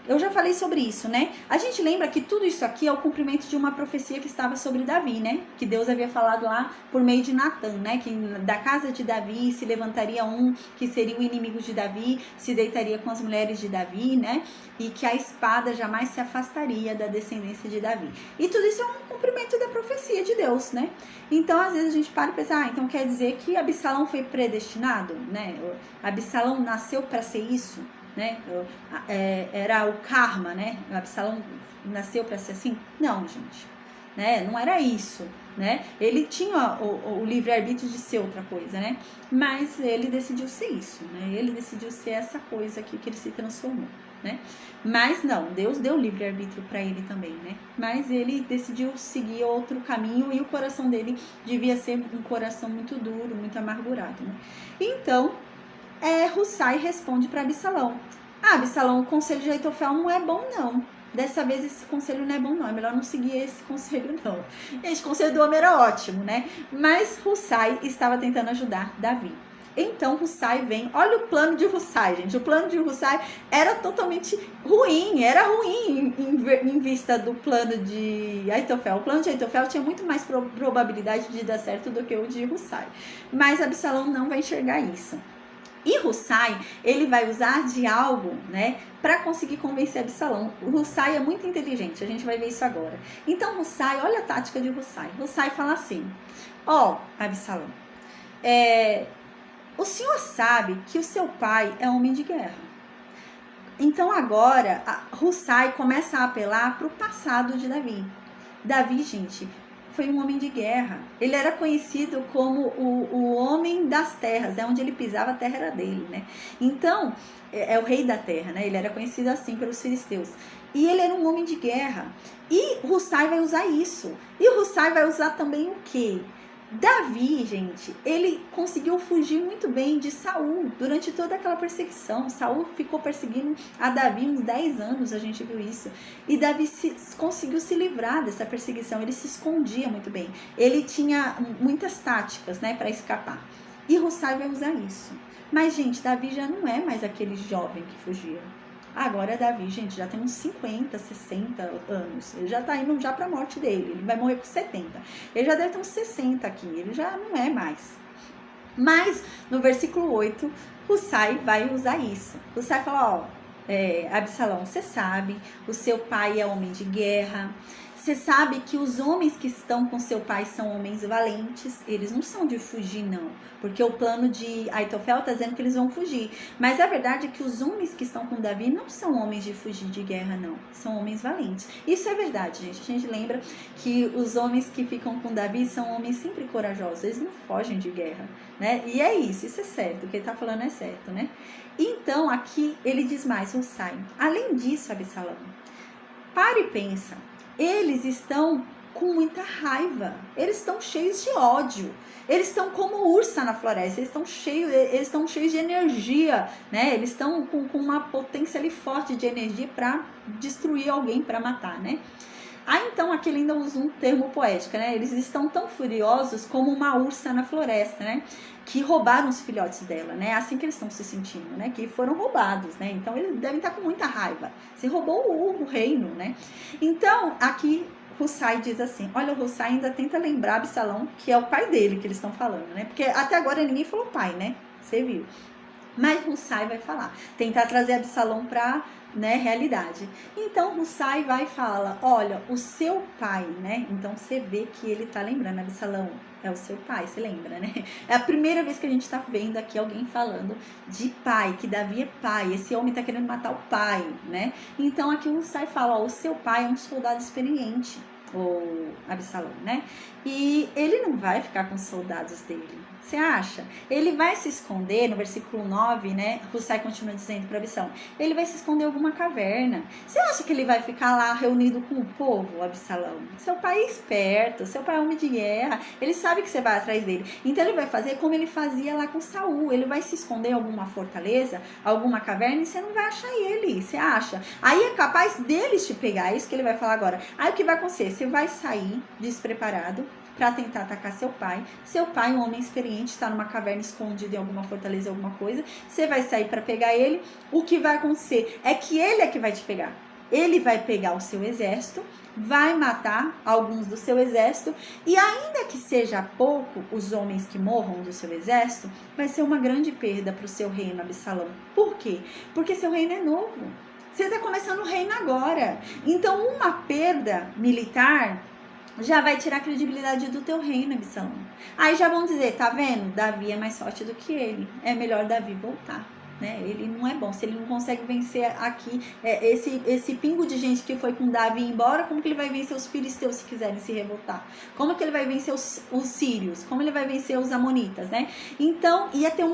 Eu já falei sobre isso, né? A gente lembra que tudo isso aqui é o cumprimento de uma profecia que estava sobre Davi, né? Que Deus havia falado lá por meio de Natã, né? Que da casa de Davi se levantaria um que seria o inimigo de Davi, se deitaria com as mulheres de Davi, né? E que a espada jamais se afastaria da descendência de Davi. E tudo isso é um cumprimento da profecia de Deus, né? Então, às vezes a gente para e pensa, então quer dizer que Absalão foi predestinado, né? Absalão nasceu para ser isso, né? Era o karma, né? O Absalão nasceu para ser assim? Não, gente, né? Não era isso, né? Ele tinha o livre-arbítrio de ser outra coisa, né? Mas ele decidiu ser isso, né? Ele decidiu ser essa coisa aqui que ele se transformou, né? Mas não, Deus deu livre-arbítrio para ele também, né? Mas ele decidiu seguir outro caminho e o coração dele devia ser um coração muito duro, muito amargurado, né? Então, Hussai responde para Absalão. Absalão, o conselho de Aitofel não é bom, não. Dessa vez esse conselho não é bom, não. É melhor não seguir esse conselho, não. Esse conselho do homem era ótimo, né? Mas Hussai estava tentando ajudar Davi. Então Hussai vem, olha o plano de Hussai, gente. O plano de Hussai era totalmente ruim, era ruim em vista do plano de Aitofel. O plano de Aitofel tinha muito mais probabilidade de dar certo do que o de Hussai. Mas Absalão não vai enxergar isso. E Hussai, ele vai usar de algo, né, para conseguir convencer Absalão. O Hussai é muito inteligente, a gente vai ver isso agora. Então Hussai, olha a tática de Hussai. Hussai fala assim, Absalão, o senhor sabe que o seu pai é homem de guerra. Então agora, Hussai começa a apelar para o passado de Davi. Davi, gente, foi um homem de guerra. Ele era conhecido como o homem das terras, onde ele pisava, a terra era dele, né? Então, é o rei da terra, né? Ele era conhecido assim pelos filisteus. E ele era um homem de guerra. E Hussai vai usar isso. E Hussai vai usar também o quê? Davi, gente, ele conseguiu fugir muito bem de Saul durante toda aquela perseguição. Saul ficou perseguindo a Davi uns 10 anos, a gente viu isso. E Davi conseguiu se livrar dessa perseguição, ele se escondia muito bem. Ele tinha muitas táticas, né, para escapar. E Hussai vai usar isso. Mas, gente, Davi já não é mais aquele jovem que fugia. Agora Davi, gente, já tem uns 50, 60 anos. Ele já tá indo já pra morte dele. Ele vai morrer com 70. Ele já deve ter uns 60 aqui. Ele já não é mais. Mas, no versículo 8, Hussai vai usar isso. Hussai fala, Absalão, você sabe, o seu pai é homem de guerra. Você sabe que os homens que estão com seu pai são homens valentes, eles não são de fugir, não. Porque o plano de Aitofel está dizendo que eles vão fugir. Mas a verdade é que os homens que estão com Davi não são homens de fugir de guerra, não. São homens valentes. Isso é verdade, gente. A gente lembra que os homens que ficam com Davi são homens sempre corajosos. Eles não fogem de guerra, né? E é isso é certo. O que ele está falando é certo, né? Então, aqui ele diz mais, Hussai. Além disso, Absalão, para e pensa. Eles estão com muita raiva, eles estão cheios de ódio, eles estão como ursa na floresta, eles estão cheios de energia, né? Eles estão com uma potência ali forte de energia para destruir alguém, para matar, né? Então aqui ele ainda usa um termo poético, né? Eles estão tão furiosos como uma ursa na floresta, né? Que roubaram os filhotes dela, né? Assim que eles estão se sentindo, né? Que foram roubados, né? Então eles devem estar com muita raiva. Se roubou o reino, né? Então aqui Hussai diz assim, olha, o Hussai ainda tenta lembrar Absalão, que é o pai dele que eles estão falando, né? Porque até agora ninguém falou pai, né? Você viu. Mas Hussai vai falar, tentar trazer Absalão para, né, realidade. Então Hussai vai e fala, olha, o seu pai, né? Então você vê que ele tá lembrando, Absalão é o seu pai, você lembra, né? É a primeira vez que a gente tá vendo aqui alguém falando de pai, que Davi é pai, esse homem tá querendo matar o pai, né? Então aqui o Hussai fala, ó, o seu pai é um soldado experiente, o Absalão, né? E ele não vai ficar com os soldados dele. Você acha? Ele vai se esconder, no versículo 9, né? Hussai continua dizendo para Absalão, ele vai se esconder em alguma caverna. Você acha que ele vai ficar lá reunido com o povo, Absalão? Seu pai é esperto, seu pai é homem de guerra, ele sabe que você vai atrás dele. Então ele vai fazer como ele fazia lá com Saul, ele vai se esconder em alguma fortaleza, alguma caverna, e você não vai achar ele, você acha? Aí é capaz deles te pegar, é isso que ele vai falar agora. Aí o que vai acontecer? Você vai sair despreparado para tentar atacar seu pai, um homem experiente, está numa caverna escondido em alguma fortaleza, alguma coisa, você vai sair para pegar ele, o que vai acontecer é que ele é que vai te pegar, ele vai pegar o seu exército, vai matar alguns do seu exército, e ainda que seja pouco os homens que morram do seu exército, vai ser uma grande perda para o seu reino, Absalão. Por quê? Porque seu reino é novo, você está começando o reino agora, então uma perda militar já vai tirar a credibilidade do teu reino, Absalão. Aí já vão dizer, tá vendo? Davi é mais forte do que ele. É melhor Davi voltar. Né? Ele não é bom, se ele não consegue vencer aqui esse pingo de gente que foi com Davi embora, como que ele vai vencer os filisteus se quiserem se revoltar? Como que ele vai vencer os sírios? Como ele vai vencer os amonitas, né? Então ia ter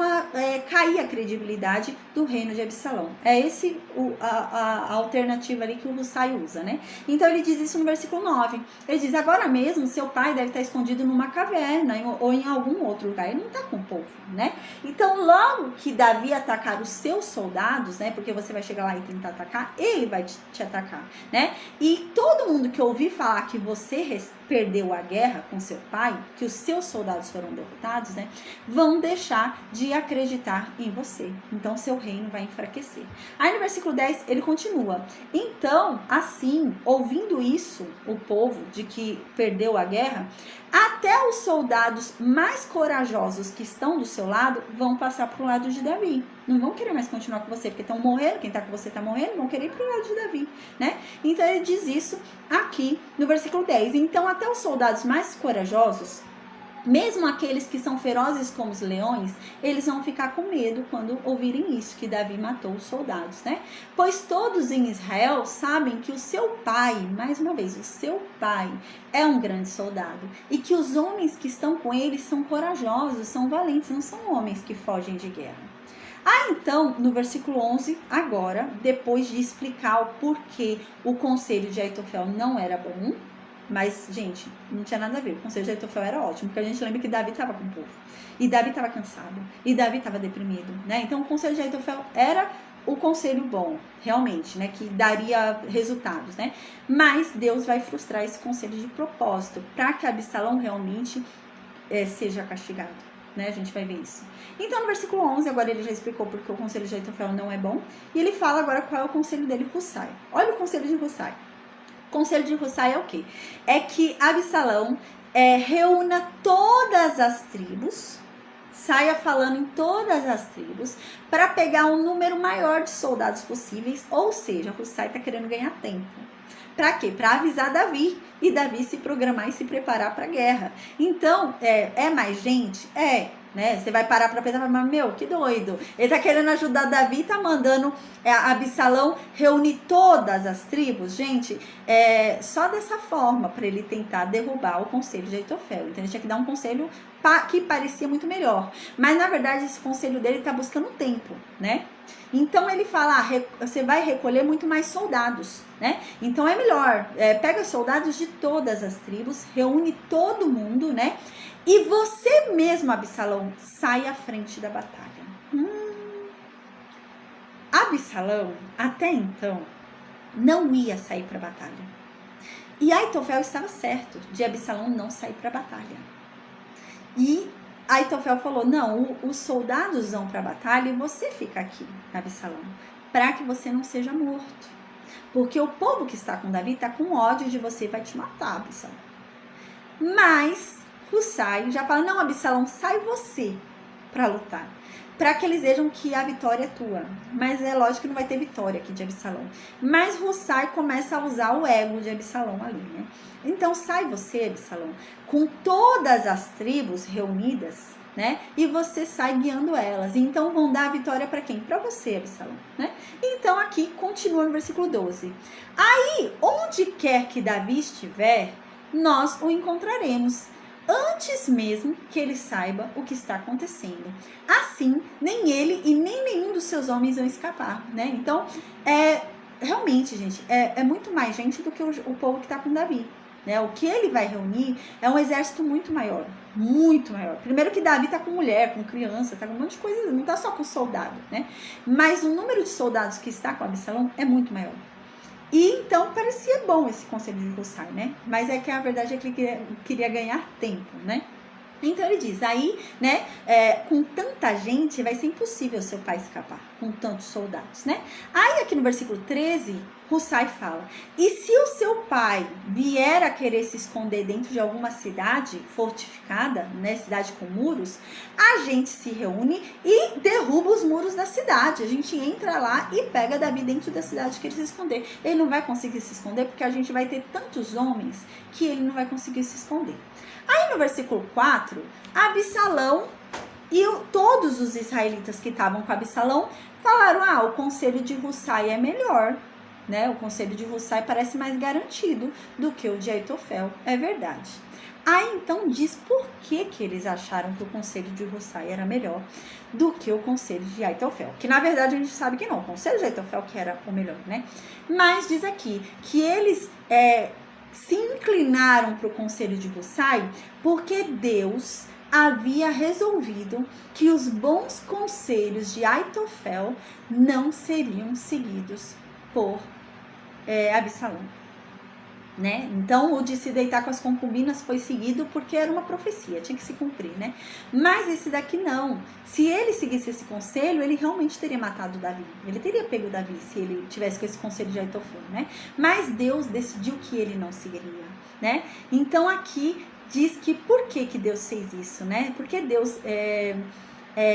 cair a credibilidade do reino de Absalão. É esse a alternativa ali que o Hussai usa, né? Então ele diz isso no versículo 9. Ele diz, agora mesmo seu pai deve estar escondido numa caverna ou em algum outro lugar. Ele não está com o povo, né? Então logo que Davi atacar os seus soldados, né? Porque você vai chegar lá e tentar atacar, ele vai te atacar, né? E todo mundo que ouvir falar que você perdeu a guerra com seu pai, que os seus soldados foram derrotados, né? Vão deixar de acreditar em você. Então seu reino vai enfraquecer. Aí no versículo 10 ele continua. Então, assim, ouvindo isso, o povo de que perdeu a guerra, até os soldados mais corajosos que estão do seu lado vão passar para o lado de Davi. Não vão querer mais continuar com você, porque estão morrendo, quem está com você está morrendo, vão querer ir para o lado de Davi, né? Então ele diz isso aqui no versículo 10. Então até os soldados mais corajosos Mesmo aqueles que são ferozes como os leões, eles vão ficar com medo quando ouvirem isso, que Davi matou os soldados, né? Pois todos em Israel sabem que o seu pai, mais uma vez, o seu pai é um grande soldado e que os homens que estão com ele são corajosos, são valentes, não são homens que fogem de guerra. Então, no versículo 11, agora, depois de explicar o porquê o conselho de Aitofel não era bom, mas, gente, não tinha nada a ver. O conselho de Aitofel era ótimo, porque a gente lembra que Davi estava com o povo. E Davi estava cansado. E Davi estava deprimido, né? Então, o conselho de Aitofel era o conselho bom, realmente, né? Que daria resultados, né? Mas Deus vai frustrar esse conselho de propósito, para que Absalão realmente seja castigado, né? A gente vai ver isso. Então, no versículo 11, agora ele já explicou porque o conselho de Aitofel não é bom. E ele fala agora qual é o conselho dele, Hussai. Olha o conselho de Hussai. O conselho de Hussai é o quê? É que Absalão reúna todas as tribos, saia falando em todas as tribos, para pegar um número maior de soldados possíveis, ou seja, Hussai está querendo ganhar tempo. Para quê? Para avisar Davi, e Davi se programar e se preparar para a guerra. Então, é mais gente? Né? Você vai parar para pensar, mas meu, que doido. Ele tá querendo ajudar Davi, tá mandando Absalão reunir todas as tribos. Gente, só dessa forma, para ele tentar derrubar o conselho de Aitofel. Então, ele tinha que dar um conselho que parecia muito melhor. Mas, na verdade, esse conselho dele tá buscando tempo, né? Então, ele fala, você vai recolher muito mais soldados, né? Então, é melhor, pega soldados de todas as tribos, reúne todo mundo, né? E você mesmo, Absalão, sai à frente da batalha. Absalão, até então, não ia sair para a batalha. E Aitofel estava certo de Absalão não sair para a batalha. E Aitofel falou, não, os soldados vão para a batalha e você fica aqui, Absalão, para que você não seja morto. Porque o povo que está com Davi está com ódio de você e vai te matar, Absalão. Mas Hussai já fala, não, Absalão, sai você para lutar, para que eles vejam que a vitória é tua. Mas é lógico que não vai ter vitória aqui de Absalão. Mas Hussai começa a usar o ego de Absalão ali, né? Então sai você, Absalão, com todas as tribos reunidas, né? E você sai guiando elas. Então vão dar a vitória para quem? Para você, Absalão, né? Então aqui continua no versículo 12. Aí, onde quer que Davi estiver, nós o encontraremos, antes mesmo que ele saiba o que está acontecendo. Assim, nem ele e nem nenhum dos seus homens vão escapar, né? Então, realmente, gente, é muito mais gente do que o povo que está com Davi, né? O que ele vai reunir é um exército muito maior, muito maior. Primeiro que Davi está com mulher, com criança, está com um monte de coisa, não está só com soldado, né? Mas o número de soldados que está com Absalão é muito maior. E então parecia bom esse conselho de Hussai, né? Mas é que a verdade é que ele queria ganhar tempo, né? Então ele diz, aí, né, com tanta gente vai ser impossível seu pai escapar, com tantos soldados, né? Aí aqui no versículo 13, Hussai fala, e se o seu pai vier a querer se esconder dentro de alguma cidade fortificada, né, cidade com muros, a gente se reúne e derruba os muros da cidade, a gente entra lá e pega Davi dentro da cidade que ele se esconder. Ele não vai conseguir se esconder porque a gente vai ter tantos homens que ele não vai conseguir se esconder. Aí no versículo 4, Absalão e todos os israelitas que estavam com Absalão falaram, o conselho de Hussai é melhor, né? O conselho de Hussai parece mais garantido do que o de Aitofel, é verdade. Aí então diz por que eles acharam que o conselho de Hussai era melhor do que o conselho de Aitofel. Que na verdade a gente sabe que não, o conselho de Aitofel que era o melhor, né? Mas diz aqui que eles se inclinaram para o conselho de Hussai porque Deus havia resolvido que os bons conselhos de Aitofel não seriam seguidos por Absalão, né? Então o de se deitar com as concubinas foi seguido porque era uma profecia, tinha que se cumprir, né? Mas esse daqui não. Se ele seguisse esse conselho, ele realmente teria matado Davi. Ele teria pego Davi se ele tivesse com esse conselho de Aitofel, né? Mas Deus decidiu que ele não seguiria, né? Então aqui diz que por que Deus fez isso, né? Porque Deus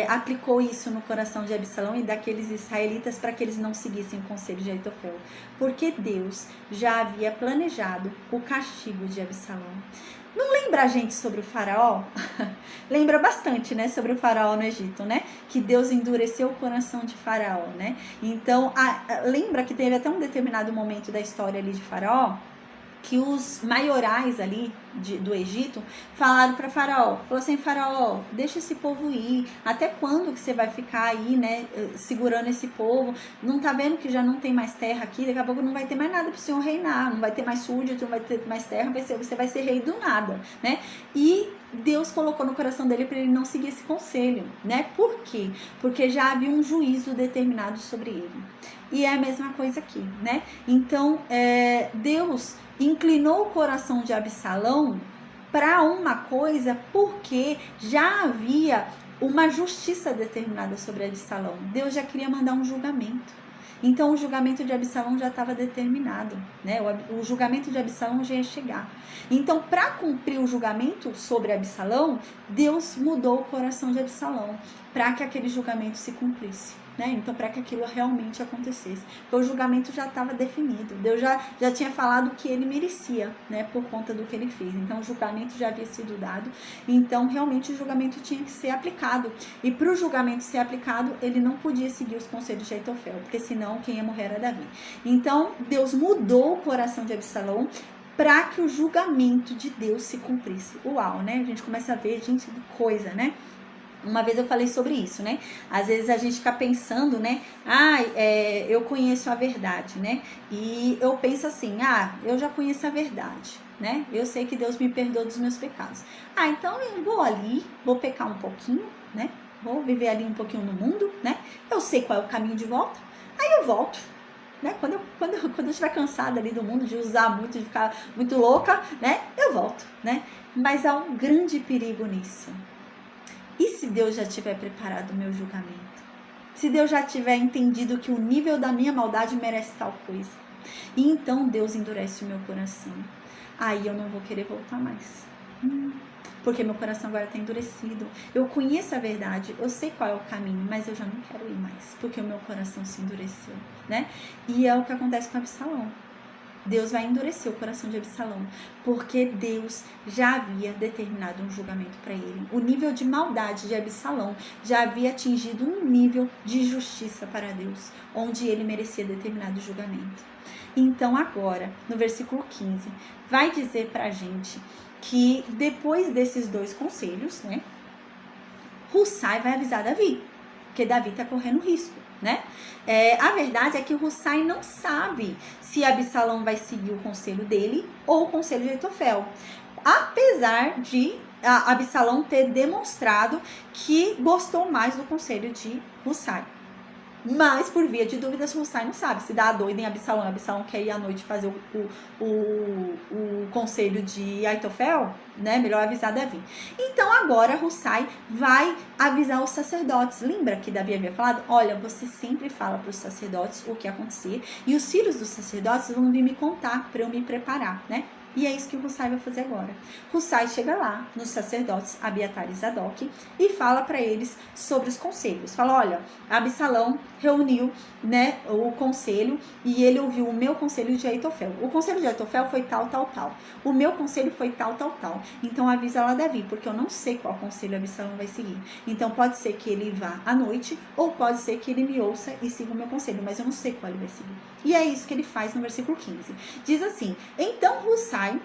aplicou isso no coração de Absalão e daqueles israelitas para que eles não seguissem o conselho de Aitofel? Porque Deus já havia planejado o castigo de Absalão. Não lembra a gente sobre o faraó? Lembra bastante, né, sobre o faraó no Egito, né? Que Deus endureceu o coração de faraó, né? Então, lembra que teve até um determinado momento da história ali de faraó, que os maiorais ali do Egito falaram para Faraó, falou assim: Faraó, deixa esse povo ir, até quando que você vai ficar aí, né, segurando esse povo? Não tá vendo que já não tem mais terra aqui, daqui a pouco não vai ter mais nada para o senhor reinar, não vai ter mais súdito, não vai ter mais terra, você vai ser rei do nada, né? E Deus colocou no coração dele para ele não seguir esse conselho, né? Por quê? Porque já havia um juízo determinado sobre ele. E é a mesma coisa aqui, né? Então, Deus inclinou o coração de Absalão para uma coisa porque já havia uma justiça determinada sobre Absalão. Deus já queria mandar um julgamento. Então o julgamento de Absalão já estava determinado, né? O julgamento de Absalão já ia chegar. Então, para cumprir o julgamento sobre Absalão, Deus mudou o coração de Absalão para que aquele julgamento se cumprisse, né? Então, para que aquilo realmente acontecesse. Porque o julgamento já estava definido. Deus já tinha falado o que ele merecia, né? Por conta do que ele fez. Então, o julgamento já havia sido dado. Então, realmente, o julgamento tinha que ser aplicado. E para o julgamento ser aplicado, ele não podia seguir os conselhos de Aitofel, porque senão quem ia morrer era Davi. Então, Deus mudou o coração de Absalão para que o julgamento de Deus se cumprisse. Uau, né? A gente começa a ver, gente, que coisa, né? Uma vez eu falei sobre isso, né? Às vezes a gente fica pensando, né? Eu conheço a verdade, né? E eu penso assim, eu já conheço a verdade, né? Eu sei que Deus me perdoa dos meus pecados. Então eu vou ali, vou pecar um pouquinho, né? Vou viver ali um pouquinho no mundo, né? Eu sei qual é o caminho de volta, aí eu volto. Né? Quando eu estiver cansada ali do mundo, de usar muito, de ficar muito louca, né? Eu volto, né? Mas há um grande perigo nisso. E se Deus já tiver preparado o meu julgamento? Se Deus já tiver entendido que o nível da minha maldade merece tal coisa? E então Deus endurece o meu coração. Aí eu não vou querer voltar mais. Porque meu coração agora está endurecido. Eu conheço a verdade, eu sei qual é o caminho, mas eu já não quero ir mais, porque o meu coração se endureceu, né? E é o que acontece com Absalão. Deus vai endurecer o coração de Absalão, porque Deus já havia determinado um julgamento para ele. O nível de maldade de Absalão já havia atingido um nível de justiça para Deus, onde ele merecia determinado julgamento. Então agora, no versículo 15, vai dizer para a gente que depois desses dois conselhos, né, Hussai vai avisar Davi, porque Davi está correndo risco, né? A verdade é que Hussai não sabe se Absalão vai seguir o conselho dele ou o conselho de Aitofel, apesar de Absalão ter demonstrado que gostou mais do conselho de Hussai. Mas, por via de dúvidas, Hussai não sabe. Se dá a doida em Absalão, Absalão quer ir à noite fazer o conselho de Aitofel, né? Melhor avisar Davi. Então, agora, Hussai vai avisar os sacerdotes. Lembra que Davi havia falado? Olha, você sempre fala para os sacerdotes o que acontecer. E os filhos dos sacerdotes vão vir me contar para eu me preparar, né? E é isso que o Hussai vai fazer agora. Hussai chega lá nos sacerdotes Abiatar e Zadok e fala para eles sobre os conselhos. Fala, olha, Absalão reuniu, né, o conselho e ele ouviu o meu conselho de Aitofel. O conselho de Aitofel foi tal, tal, tal. O meu conselho foi tal, tal, tal. Então avisa lá Davi, porque eu não sei qual conselho Absalão vai seguir. Então pode ser que ele vá à noite ou pode ser que ele me ouça e siga o meu conselho, mas eu não sei qual ele vai seguir. E é isso que ele faz no versículo 15. Diz assim, então Hussai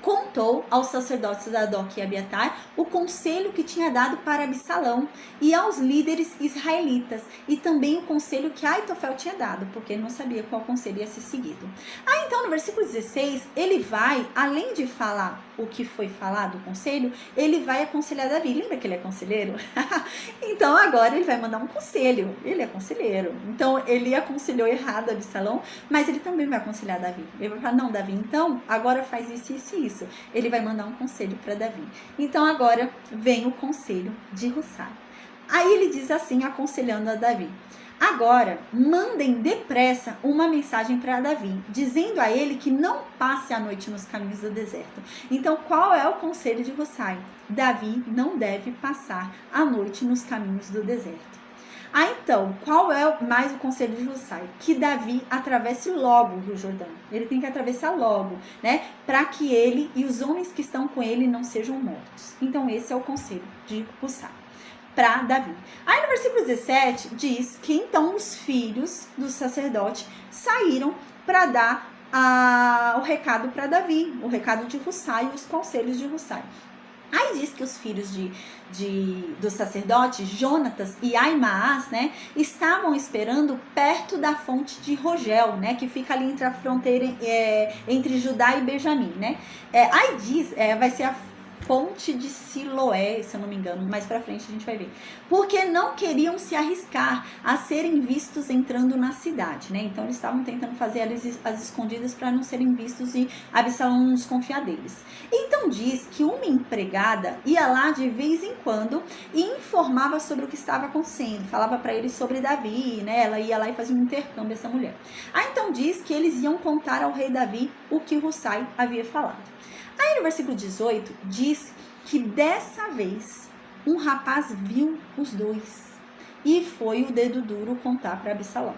contou aos sacerdotes Zadok e Abiatar o conselho que tinha dado para Absalão e aos líderes israelitas, e também o conselho que Aitofel tinha dado, porque ele não sabia qual conselho ia ser seguido. Então no versículo 16, ele vai, além de falar o que foi falado, o conselho, ele vai aconselhar Davi. Lembra que ele é conselheiro? Então agora ele vai mandar um conselho. Ele é conselheiro. Então ele aconselhou errado Absalão, mas ele também vai aconselhar Davi. Ele vai falar, não, Davi, então agora faz isso, isso e isso. Ele vai mandar um conselho para Davi. Então agora vem o conselho de Hussai. Aí ele diz assim, aconselhando a Davi: agora, mandem depressa uma mensagem para Davi, dizendo a ele que não passe a noite nos caminhos do deserto. Então, qual é o conselho de Hussai? Davi não deve passar a noite nos caminhos do deserto. Então, qual é mais o conselho de Hussai? Que Davi atravesse logo o Rio Jordão. Ele tem que atravessar logo, né? Para que ele e os homens que estão com ele não sejam mortos. Então, esse é o conselho de Hussai para Davi. Aí no versículo 17 diz que então os filhos do sacerdote saíram para dar o recado para Davi, o recado de Hussai e os conselhos de Hussai. Aí diz que os filhos do sacerdote, Jonatas e Aimaas, né, estavam esperando perto da fonte de Rogel, né, que fica ali entre a fronteira entre Judá e Benjamim, né. Aí diz, vai ser a fonte de Siloé, se eu não me engano, mais pra frente a gente vai ver. Porque não queriam se arriscar a serem vistos entrando na cidade, né? Então eles estavam tentando fazer as escondidas para não serem vistos e Absalão não desconfiar deles. Então diz que uma empregada ia lá de vez em quando e informava sobre o que estava acontecendo, falava para eles sobre Davi, né? Ela ia lá e fazia um intercâmbio, essa mulher. Aí então diz que eles iam contar ao rei Davi o que Hussai havia falado. Aí no versículo 18 diz que dessa vez um rapaz viu os dois e foi o dedo duro contar para Absalão.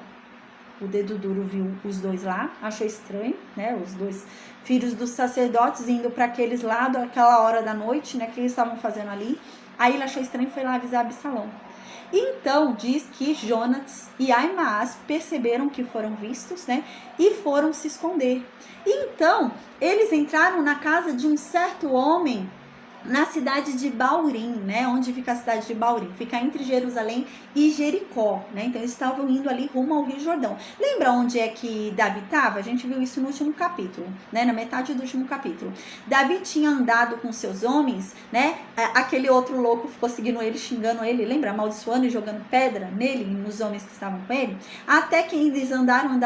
O dedo duro viu os dois lá, achou estranho, né? Os dois filhos dos sacerdotes indo para aqueles lados, aquela hora da noite, né? Que eles estavam fazendo ali. Aí ele achou estranho e foi lá avisar Absalão. Então diz que Jonatas e Aimaas perceberam que foram vistos, né? E foram se esconder. Então eles entraram na casa de um certo homem na cidade de Baurim, né? Onde fica a cidade de Baurim? Fica entre Jerusalém e Jericó, né? Então eles estavam indo ali rumo ao Rio Jordão. Lembra onde é que Davi estava? A gente viu isso no último capítulo, né? Na metade do último capítulo. Davi tinha andado com seus homens, né? Aquele outro louco ficou seguindo ele, xingando ele, lembra? Amaldiçoando e jogando pedra nele e nos homens que estavam com ele. Até que eles andaram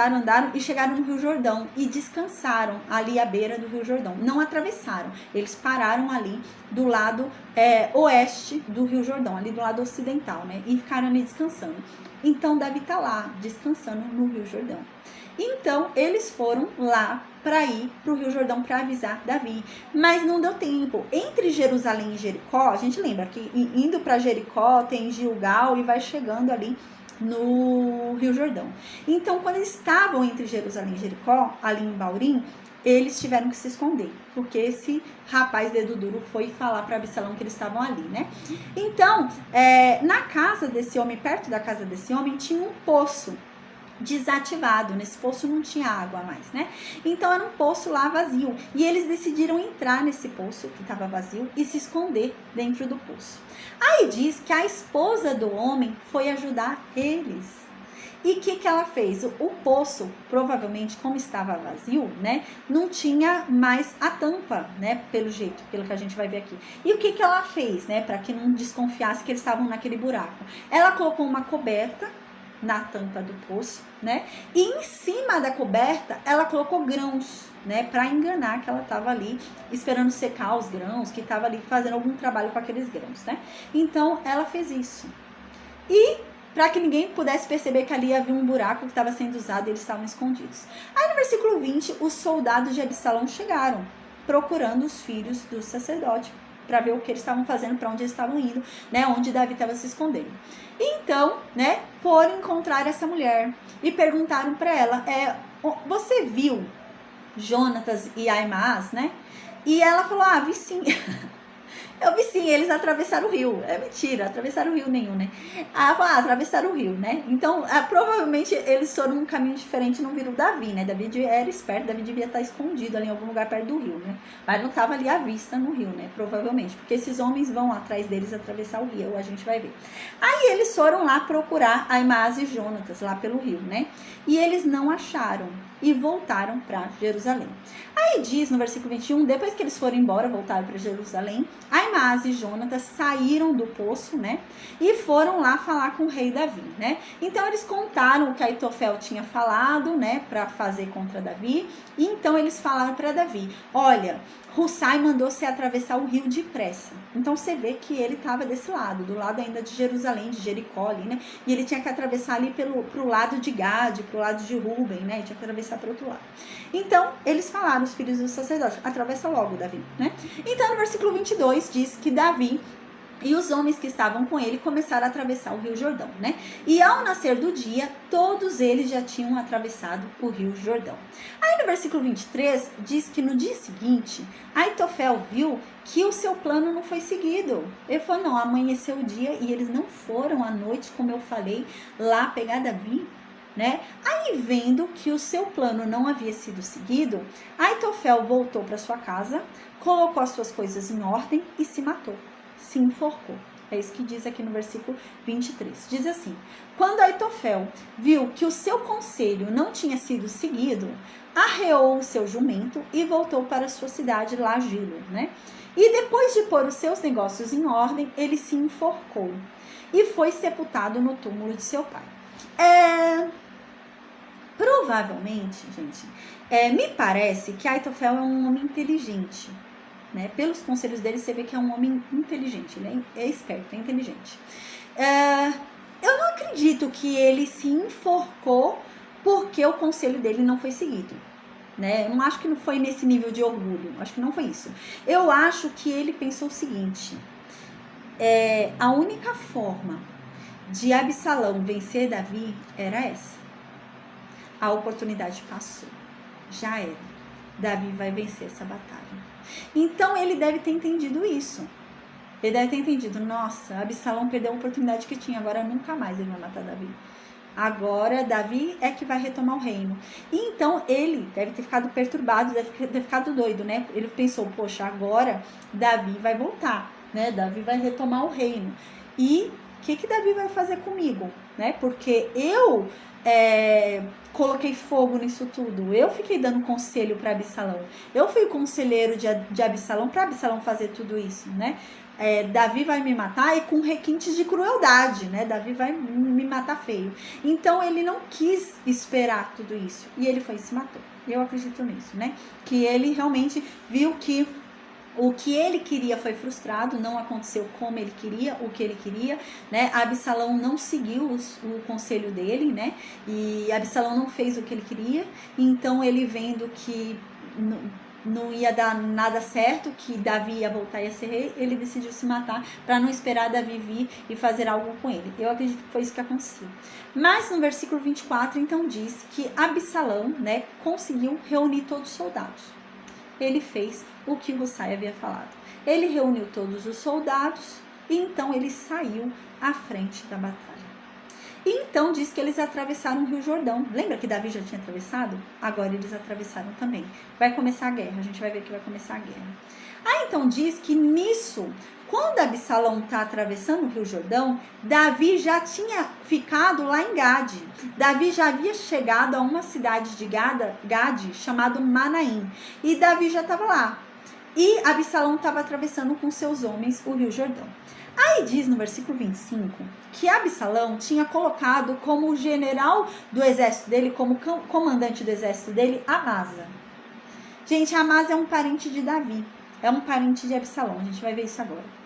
e chegaram no Rio Jordão e descansaram ali à beira do Rio Jordão. Não atravessaram, eles pararam ali do lado oeste do Rio Jordão, ali do lado ocidental, né? E ficaram ali descansando. Então, Davi tá lá, descansando no Rio Jordão. Então, eles foram lá para ir para o Rio Jordão para avisar Davi. Mas não deu tempo. Entre Jerusalém e Jericó, a gente lembra que indo para Jericó tem Gilgal e vai chegando ali no Rio Jordão. Então, quando eles estavam entre Jerusalém e Jericó, ali em Baurim, eles tiveram que se esconder, porque esse rapaz dedo duro foi falar para Absalão que eles estavam ali, né? Então, na casa desse homem, perto da casa desse homem, tinha um poço desativado. Nesse poço não tinha água mais, né? Então era um poço lá vazio. E eles decidiram entrar nesse poço que estava vazio e se esconder dentro do poço. Aí diz que a esposa do homem foi ajudar eles. E o que ela fez? O poço, provavelmente, como estava vazio, né? Não tinha mais a tampa, né? Pelo jeito, pelo que a gente vai ver aqui. E o que ela fez, né? Para que não desconfiasse que eles estavam naquele buraco. Ela colocou uma coberta na tampa do poço, né? E em cima da coberta, ela colocou grãos, né? Para enganar que ela estava ali esperando secar os grãos, que estava ali fazendo algum trabalho com aqueles grãos, né? Então, ela fez isso. E para que ninguém pudesse perceber que ali havia um buraco que estava sendo usado e eles estavam escondidos. Aí no versículo 20, os soldados de Absalão chegaram, procurando os filhos do sacerdote, para ver o que eles estavam fazendo, para onde eles estavam indo, né, onde Davi estava se escondendo. Então, né, foram encontrar essa mulher e perguntaram para ela, você viu Jonatas e Aimaas, né? E ela falou, vi sim. Eu vi sim, eles atravessaram o rio. É mentira, atravessaram o rio nenhum, né? Atravessaram o rio, né? Então, provavelmente eles foram num caminho diferente e não viram Davi, né? Davi era esperto, Davi devia estar escondido ali em algum lugar perto do rio, né? Mas não estava ali à vista no rio, né? Provavelmente, porque esses homens vão atrás deles atravessar o rio, a gente vai ver. Aí eles foram lá procurar Aimaas e Jonatas lá pelo rio, né? E eles não acharam e voltaram para Jerusalém. Aí diz no versículo 21, depois que eles foram embora, voltaram para Jerusalém, Aimás e Jonatas saíram do poço, né? E foram lá falar com o rei Davi, né? Então eles contaram o que Aitofel tinha falado, né? Para fazer contra Davi. E então eles falaram para Davi: olha, Hussai mandou você atravessar o rio depressa. Então você vê que ele estava desse lado, do lado ainda de Jerusalém, de Jericó ali, né? E ele tinha que atravessar ali pro lado de Gade, pro lado de Ruben, né? Ele tinha que atravessar pro outro lado. Então, eles falaram, os filhos do sacerdote: atravessa logo, Davi, né? Então, no versículo 22, diz que Davi e os homens que estavam com ele começaram a atravessar o rio Jordão, né? E ao nascer do dia, todos eles já tinham atravessado o rio Jordão. Aí no versículo 23, diz que no dia seguinte, Aitofel viu que o seu plano não foi seguido. Ele falou: não, amanheceu o dia e eles não foram à noite, como eu falei, lá pegar Davi, né? Aí, vendo que o seu plano não havia sido seguido, Aitofel voltou para sua casa, colocou as suas coisas em ordem e se matou, se enforcou. É isso que diz aqui no versículo 23. Diz assim: quando Aitofel viu que o seu conselho não tinha sido seguido, arreou o seu jumento e voltou para sua cidade lá, Gilo, né? E depois de pôr os seus negócios em ordem, ele se enforcou e foi sepultado no túmulo de seu pai. Provavelmente, gente, me parece que Aitofel é um homem inteligente, né? Pelos conselhos dele, você vê que é um homem inteligente, ele é esperto, é inteligente. Eu não acredito que ele se enforcou porque o conselho dele não foi seguido, né? Eu não acho que não foi nesse nível de orgulho, acho que não foi isso. Eu acho que ele pensou o seguinte: a única forma de Absalão vencer Davi era essa. A oportunidade passou, já era. Davi vai vencer essa batalha. Então ele deve ter entendido isso. Ele deve ter entendido: nossa, Absalão perdeu a oportunidade que tinha, agora nunca mais ele vai matar Davi. Agora Davi é que vai retomar o reino. E então ele deve ter ficado perturbado, deve ter ficado doido, né? Ele pensou: poxa, agora Davi vai voltar, né? Davi vai retomar o reino. E o que Davi vai fazer comigo, né? Porque eu coloquei fogo nisso tudo. Eu fiquei dando conselho para Absalão. Eu fui conselheiro de Absalão para Absalão fazer tudo isso, né? Davi vai me matar e com requintes de crueldade, né? Davi vai me matar feio. Então ele não quis esperar tudo isso e ele foi e se matou. Eu acredito nisso, né? Que ele realmente viu que o que ele queria foi frustrado, não aconteceu como ele queria, o que ele queria, né? Absalão não seguiu o conselho dele, né? E Absalão não fez o que ele queria, então ele vendo que não ia dar nada certo, que Davi ia voltar e ia ser rei, ele decidiu se matar para não esperar Davi vir e fazer algo com ele. Eu acredito que foi isso que aconteceu. Mas no versículo 24, então diz que Absalão, né, conseguiu reunir todos os soldados. Ele fez o que Hussai havia falado. Ele reuniu todos os soldados e então ele saiu à frente da batalha. E então diz que eles atravessaram o Rio Jordão. Lembra que Davi já tinha atravessado? Agora eles atravessaram também. Vai começar a guerra, a gente vai ver que vai começar a guerra. Então diz que nisso, quando Absalão está atravessando o Rio Jordão, Davi já tinha ficado lá em Gade. Davi já havia chegado a uma cidade de Gade chamada Manaim. E Davi já estava lá. E Absalão estava atravessando com seus homens o Rio Jordão. Aí diz no versículo 25 que Absalão tinha colocado como general do exército dele, como comandante do exército dele, Amasa. Gente, Amasa é um parente de Davi. É um parente de Absalão, a gente vai ver isso agora.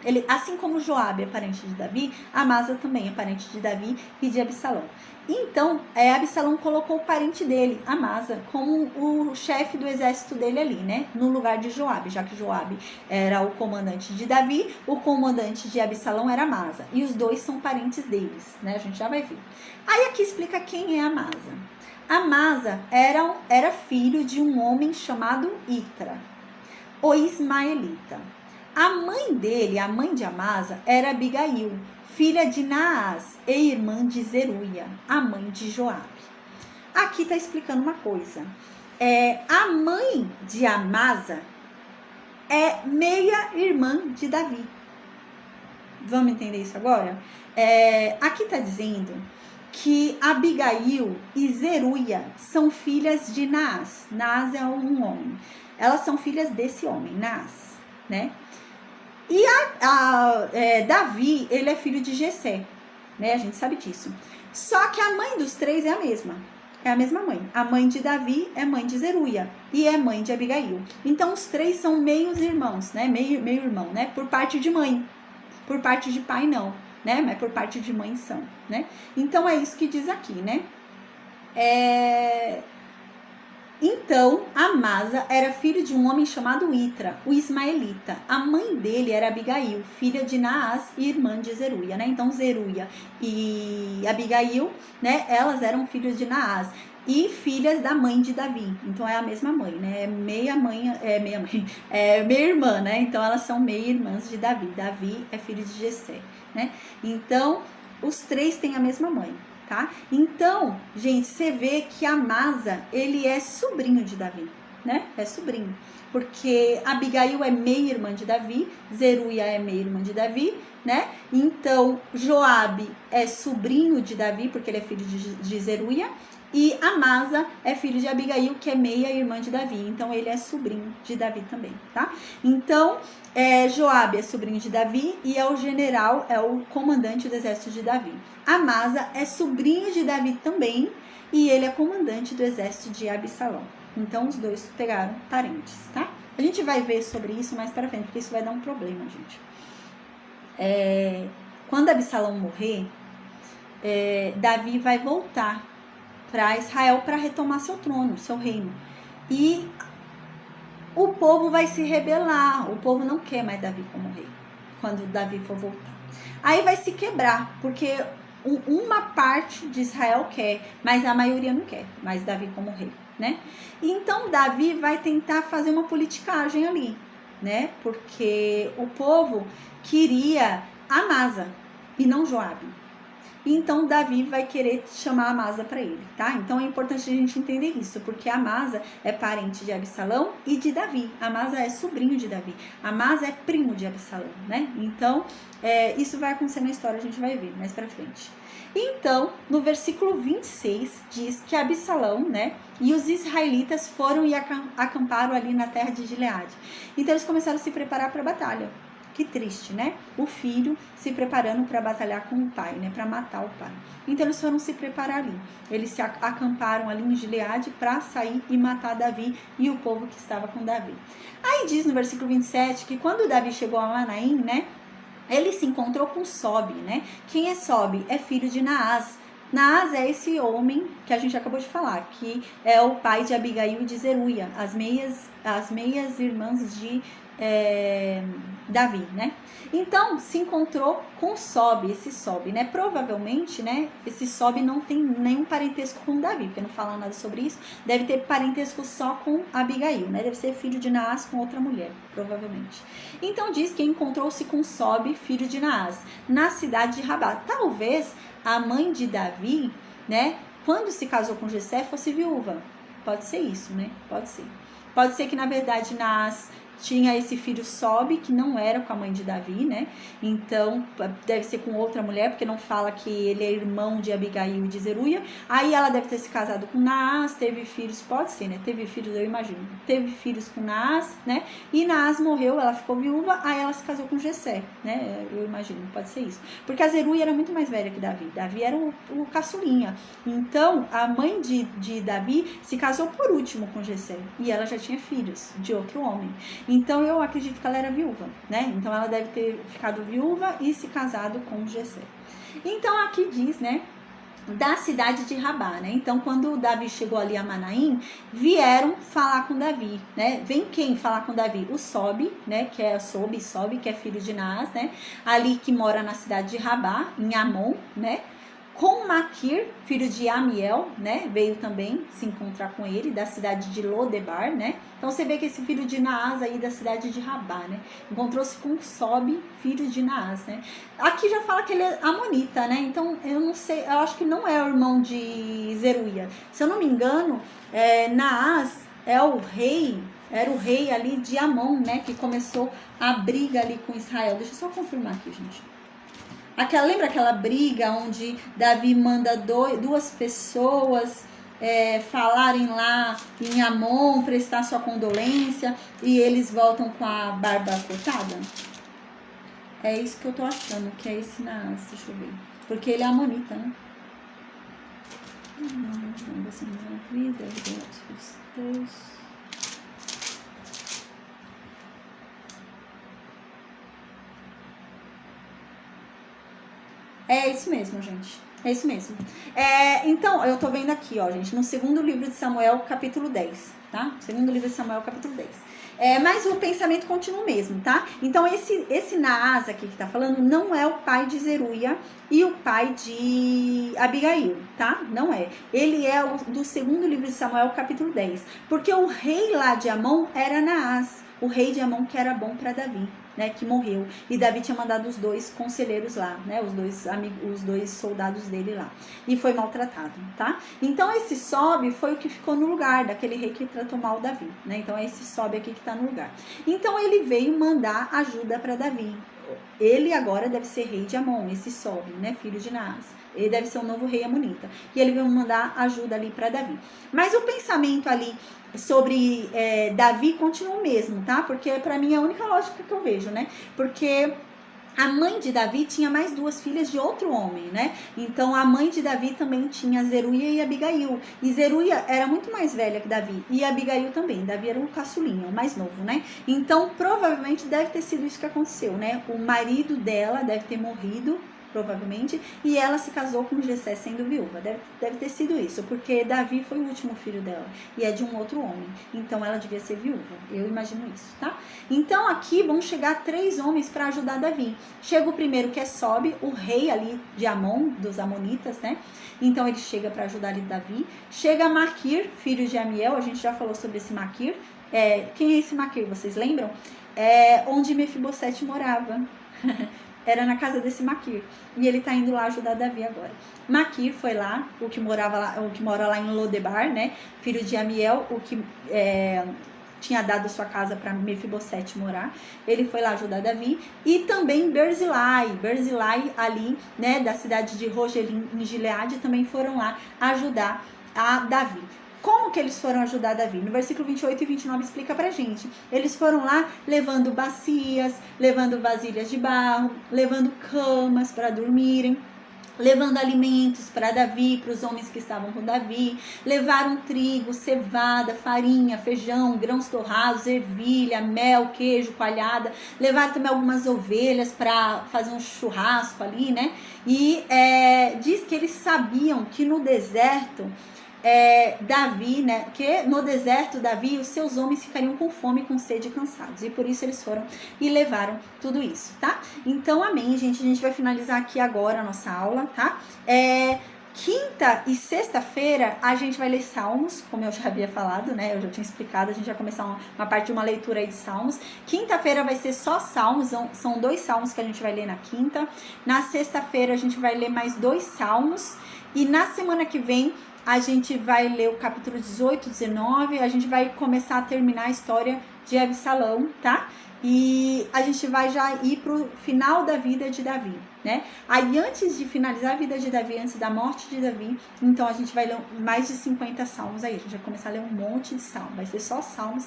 Ele, assim como Joabe é parente de Davi, Amasa também é parente de Davi e de Absalão. Então, Absalão colocou o parente dele, Amasa, como o chefe do exército dele ali, né? No lugar de Joabe, já que Joabe era o comandante de Davi, o comandante de Absalão era Amasa. E os dois são parentes deles, né? A gente já vai ver. Aí aqui explica quem é Amasa. Amasa era filho de um homem chamado Itra, o ismaelita. A mãe dele, a mãe de Amasa, era Abigail, filha de Naás e irmã de Zeruia, a mãe de Joabe. Aqui está explicando uma coisa. A mãe de Amasa é meia-irmã de Davi. Vamos entender isso agora? Aqui está dizendo que Abigail e Zeruia são filhas de Naás. Naás é um homem. Elas são filhas desse homem, Naás, né? E Davi, ele é filho de Jessé, né? A gente sabe disso. Só que a mãe dos três é a mesma. É a mesma mãe. A mãe de Davi é mãe de Zeruia e é mãe de Abigail. Então os três são meios irmãos, né? Meio irmão, né? Por parte de mãe. Por parte de pai não, né? Mas por parte de mãe são, né? Então é isso que diz aqui, né? Então, Amasa era filho de um homem chamado Itra, o ismaelita. A mãe dele era Abigail, filha de Naás e irmã de Zeruia, né? Então, Zeruia e Abigail, né? Elas eram filhas de Naás e filhas da mãe de Davi. Então, é a mesma mãe, né? É meia irmã, né? Então, elas são meia irmãs de Davi. Davi é filho de Jessé, né? Então, os três têm a mesma mãe. Tá? Então, gente, você vê que Amasa, ele é sobrinho de Davi, né? É sobrinho. Porque Abigail é meia-irmã de Davi, Zeruia é meia-irmã de Davi, né? Então, Joabe é sobrinho de Davi, porque ele é filho de Zeruia. E Amasa é filho de Abigail, que é meia-irmã de Davi. Então, ele é sobrinho de Davi também, tá? Então, Joabe é sobrinho de Davi e é o general, é o comandante do exército de Davi. Amasa é sobrinho de Davi também e ele é comandante do exército de Absalão. Então, os dois pegaram parentes, tá? A gente vai ver sobre isso mais pra frente, porque isso vai dar um problema, gente. Quando Absalão morrer, Davi vai voltar para Israel para retomar seu trono, seu reino. E o povo vai se rebelar, o povo não quer mais Davi como rei, quando Davi for voltar. Aí vai se quebrar, porque uma parte de Israel quer, mas a maioria não quer mais Davi como rei, né? Então Davi vai tentar fazer uma politicagem ali, né? Porque o povo queria Amasa e não Joabe. Então Davi vai querer chamar Amasa para ele, tá? Então é importante a gente entender isso, porque Amasa é parente de Absalão e de Davi. Amasa é sobrinho de Davi. Amasa é primo de Absalão, né? Então isso vai acontecer na história, a gente vai ver mais para frente. Então, no versículo 26, diz que Absalão, né, e os israelitas foram e acamparam ali na terra de Gileade. Então eles começaram a se preparar para a batalha. Que triste, né? O filho se preparando para batalhar com o pai, né? Para matar o pai. Então eles foram se preparar ali. Eles se acamparam ali em Gileade para sair e matar Davi e o povo que estava com Davi. Aí diz no versículo 27 que quando Davi chegou a Manaim, né? Ele se encontrou com Sobe, né? Quem é Sobe? É filho de Naás. Naás é esse homem que a gente acabou de falar, que é o pai de Abigail e de Zeruia, as meias irmãs de Davi, né? Então, se encontrou com Sobe, esse Sobe, né? Provavelmente, né, esse Sobe não tem nenhum parentesco com Davi, porque não fala nada sobre isso. Deve ter parentesco só com Abigail, né? Deve ser filho de Naás com outra mulher, provavelmente. Então, diz que encontrou-se com Sobe, filho de Naás, na cidade de Rabá. Talvez a mãe de Davi, né, quando se casou com Jessé, fosse viúva. Pode ser isso, né? Pode ser. Pode ser que, na verdade, Naás tinha esse filho Sobe, que não era com a mãe de Davi, né? Então, deve ser com outra mulher, porque não fala que ele é irmão de Abigail e de Zeruia. Aí ela deve ter se casado com Naás, teve filhos, pode ser, né? Teve filhos, eu imagino. Teve filhos com Naás, né? E Naás morreu, ela ficou viúva, aí ela se casou com Jessé, né? Eu imagino, pode ser isso. Porque a Zeruia era muito mais velha que Davi. Davi era o caçulinha. Então, a mãe de Davi se casou por último com Jessé. E ela já tinha filhos de outro homem. Então, eu acredito que ela era viúva, né? Então, ela deve ter ficado viúva e se casado com Jessé. Então, aqui diz, né, da cidade de Rabá, né? Então, quando Davi chegou ali a Manaim, vieram falar com Davi, né? Vem quem falar com Davi? O Sobe, né? Que é Sobe, que é filho de Naás, né? Ali que mora na cidade de Rabá, em Amon, né? Com Maquir, filho de Amiel, né? Veio também se encontrar com ele, da cidade de Lodebar, né? Então você vê que esse filho de Naás aí da cidade de Rabá, né? Encontrou-se com Sobe, filho de Naás, né? Aqui já fala que ele é amonita, né? Então eu não sei, eu acho que não é o irmão de Zeruia. Se eu não me engano, Naás é o rei, era o rei ali de Amon, né? Que começou a briga ali com Israel. Deixa eu só confirmar aqui, gente. Lembra aquela briga onde Davi manda duas pessoas falarem lá em Amon, prestar sua condolência, e eles voltam com a barba cortada? É isso que eu tô achando, que é esse Naas, deixa eu ver. Porque ele é amonita, né? É isso mesmo, gente. É isso mesmo. Então, eu tô vendo aqui, ó, gente, no segundo livro de Samuel, capítulo 10, tá? Segundo livro de Samuel, capítulo 10. Mas o pensamento continua o mesmo, tá? Então, esse Naas aqui que tá falando não é o pai de Zeruia e o pai de Abigail, tá? Não é. Ele é do segundo livro de Samuel, capítulo 10. Porque o rei lá de Amon era Naas, o rei de Amon que era bom para Davi. Né, que morreu, e Davi tinha mandado os 2 conselheiros lá, né, os dois soldados dele lá, e foi maltratado, tá? Então esse Sobe foi o que ficou no lugar daquele rei que tratou mal Davi, né? Então é esse Sobe aqui que tá no lugar. Então ele veio mandar ajuda para Davi. Ele agora deve ser rei de Amon, esse Sobe, né, filho de Naas. Ele deve ser o novo rei amonita. E ele veio mandar ajuda ali para Davi. Mas o pensamento ali sobre Davi continua o mesmo, tá? Porque para mim é a única lógica que eu vejo, né? Porque a mãe de Davi tinha mais 2 filhas de outro homem, né? Então a mãe de Davi também tinha Zeruia e Abigail. E Zeruia era muito mais velha que Davi. E Abigail também. Davi era um caçulinha, o mais novo, né? Então provavelmente deve ter sido isso que aconteceu, né? O marido dela deve ter morrido, provavelmente, e ela se casou com Jessé sendo viúva. Deve ter sido isso, porque Davi foi o último filho dela e é de um outro homem. Então ela devia ser viúva. Eu imagino isso, tá? Então aqui vão chegar 3 homens para ajudar Davi. Chega o primeiro, que é Sobe, o rei ali de Amon, dos amonitas, né? Então ele chega para ajudar ali Davi. Chega Maquir, filho de Amiel, a gente já falou sobre esse Maquir. Quem é esse Maquir, vocês lembram? Onde Mefibosete morava. Era na casa desse Maquir. E ele tá indo lá ajudar Davi agora. Maquir foi lá, o que mora lá em Lodebar, né? Filho de Amiel, o que tinha dado sua casa para Mefibosete morar. Ele foi lá ajudar Davi. E também Berzilai ali, né? Da cidade de Rogelim, em Gileade, também foram lá ajudar a Davi. Como que eles foram ajudar Davi? No versículo 28 e 29 explica pra gente. Eles foram lá levando bacias, levando vasilhas de barro, levando camas para dormirem, levando alimentos para Davi, para os homens que estavam com Davi. Levaram trigo, cevada, farinha, feijão, grãos torrados, ervilha, mel, queijo, coalhada. Levaram também algumas ovelhas para fazer um churrasco ali, né? E diz que eles sabiam que no deserto Davi, né, que no deserto Davi e os seus homens ficariam com fome, com sede e cansados, e por isso eles foram e levaram tudo isso, tá? Então, amém, gente, a gente vai finalizar aqui agora a nossa aula, tá? Quinta e sexta-feira a gente vai ler Salmos, como eu já havia falado, né? Eu já tinha explicado, a gente vai começar uma parte de uma leitura aí de Salmos. Quinta-feira vai ser só Salmos, são 2 Salmos que a gente vai ler na quinta. Na sexta-feira a gente vai ler mais 2 Salmos. E na semana que vem a gente vai ler o capítulo 18, 19, a gente vai começar a terminar a história de Absalão, tá? E a gente vai já ir pro final da vida de Davi, né? Aí antes de finalizar a vida de Davi, antes da morte de Davi, então a gente vai ler mais de 50 salmos aí, a gente vai começar a ler um monte de salmo, vai ser só salmo,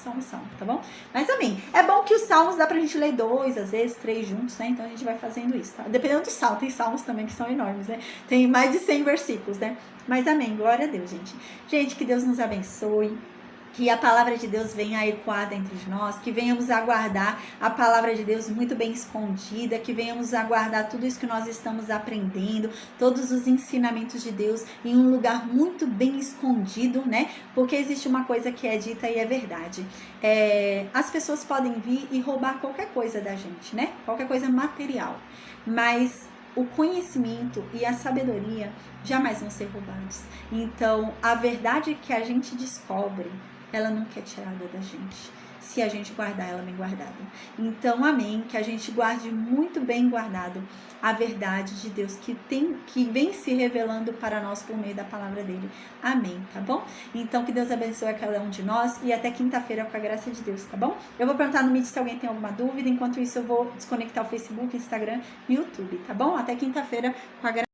tá bom? Mas amém, é bom que os salmos dá pra gente ler 2, às vezes 3 juntos, né? Então a gente vai fazendo isso, tá? Dependendo do salmo, tem salmos também que são enormes, né? Tem mais de 100 versículos, né? Mas amém, glória a Deus, gente. Gente, que Deus nos abençoe. Que a palavra de Deus venha a ecoar dentro de nós, que venhamos aguardar a palavra de Deus muito bem escondida, que venhamos aguardar tudo isso que nós estamos aprendendo, todos os ensinamentos de Deus em um lugar muito bem escondido, né? Porque existe uma coisa que é dita e é verdade. As pessoas podem vir e roubar qualquer coisa da gente, né? Qualquer coisa material, mas o conhecimento e a sabedoria jamais vão ser roubados. Então, a verdade que a gente descobre, ela nunca é tirada da gente, se a gente guardar ela bem guardada. Então, amém, que a gente guarde muito bem guardado a verdade de Deus que vem se revelando para nós por meio da palavra dele. Amém, tá bom? Então, que Deus abençoe a cada um de nós e até quinta-feira com a graça de Deus, tá bom? Eu vou perguntar no Meet se alguém tem alguma dúvida, enquanto isso eu vou desconectar o Facebook, Instagram e YouTube, tá bom? Até quinta-feira com a graça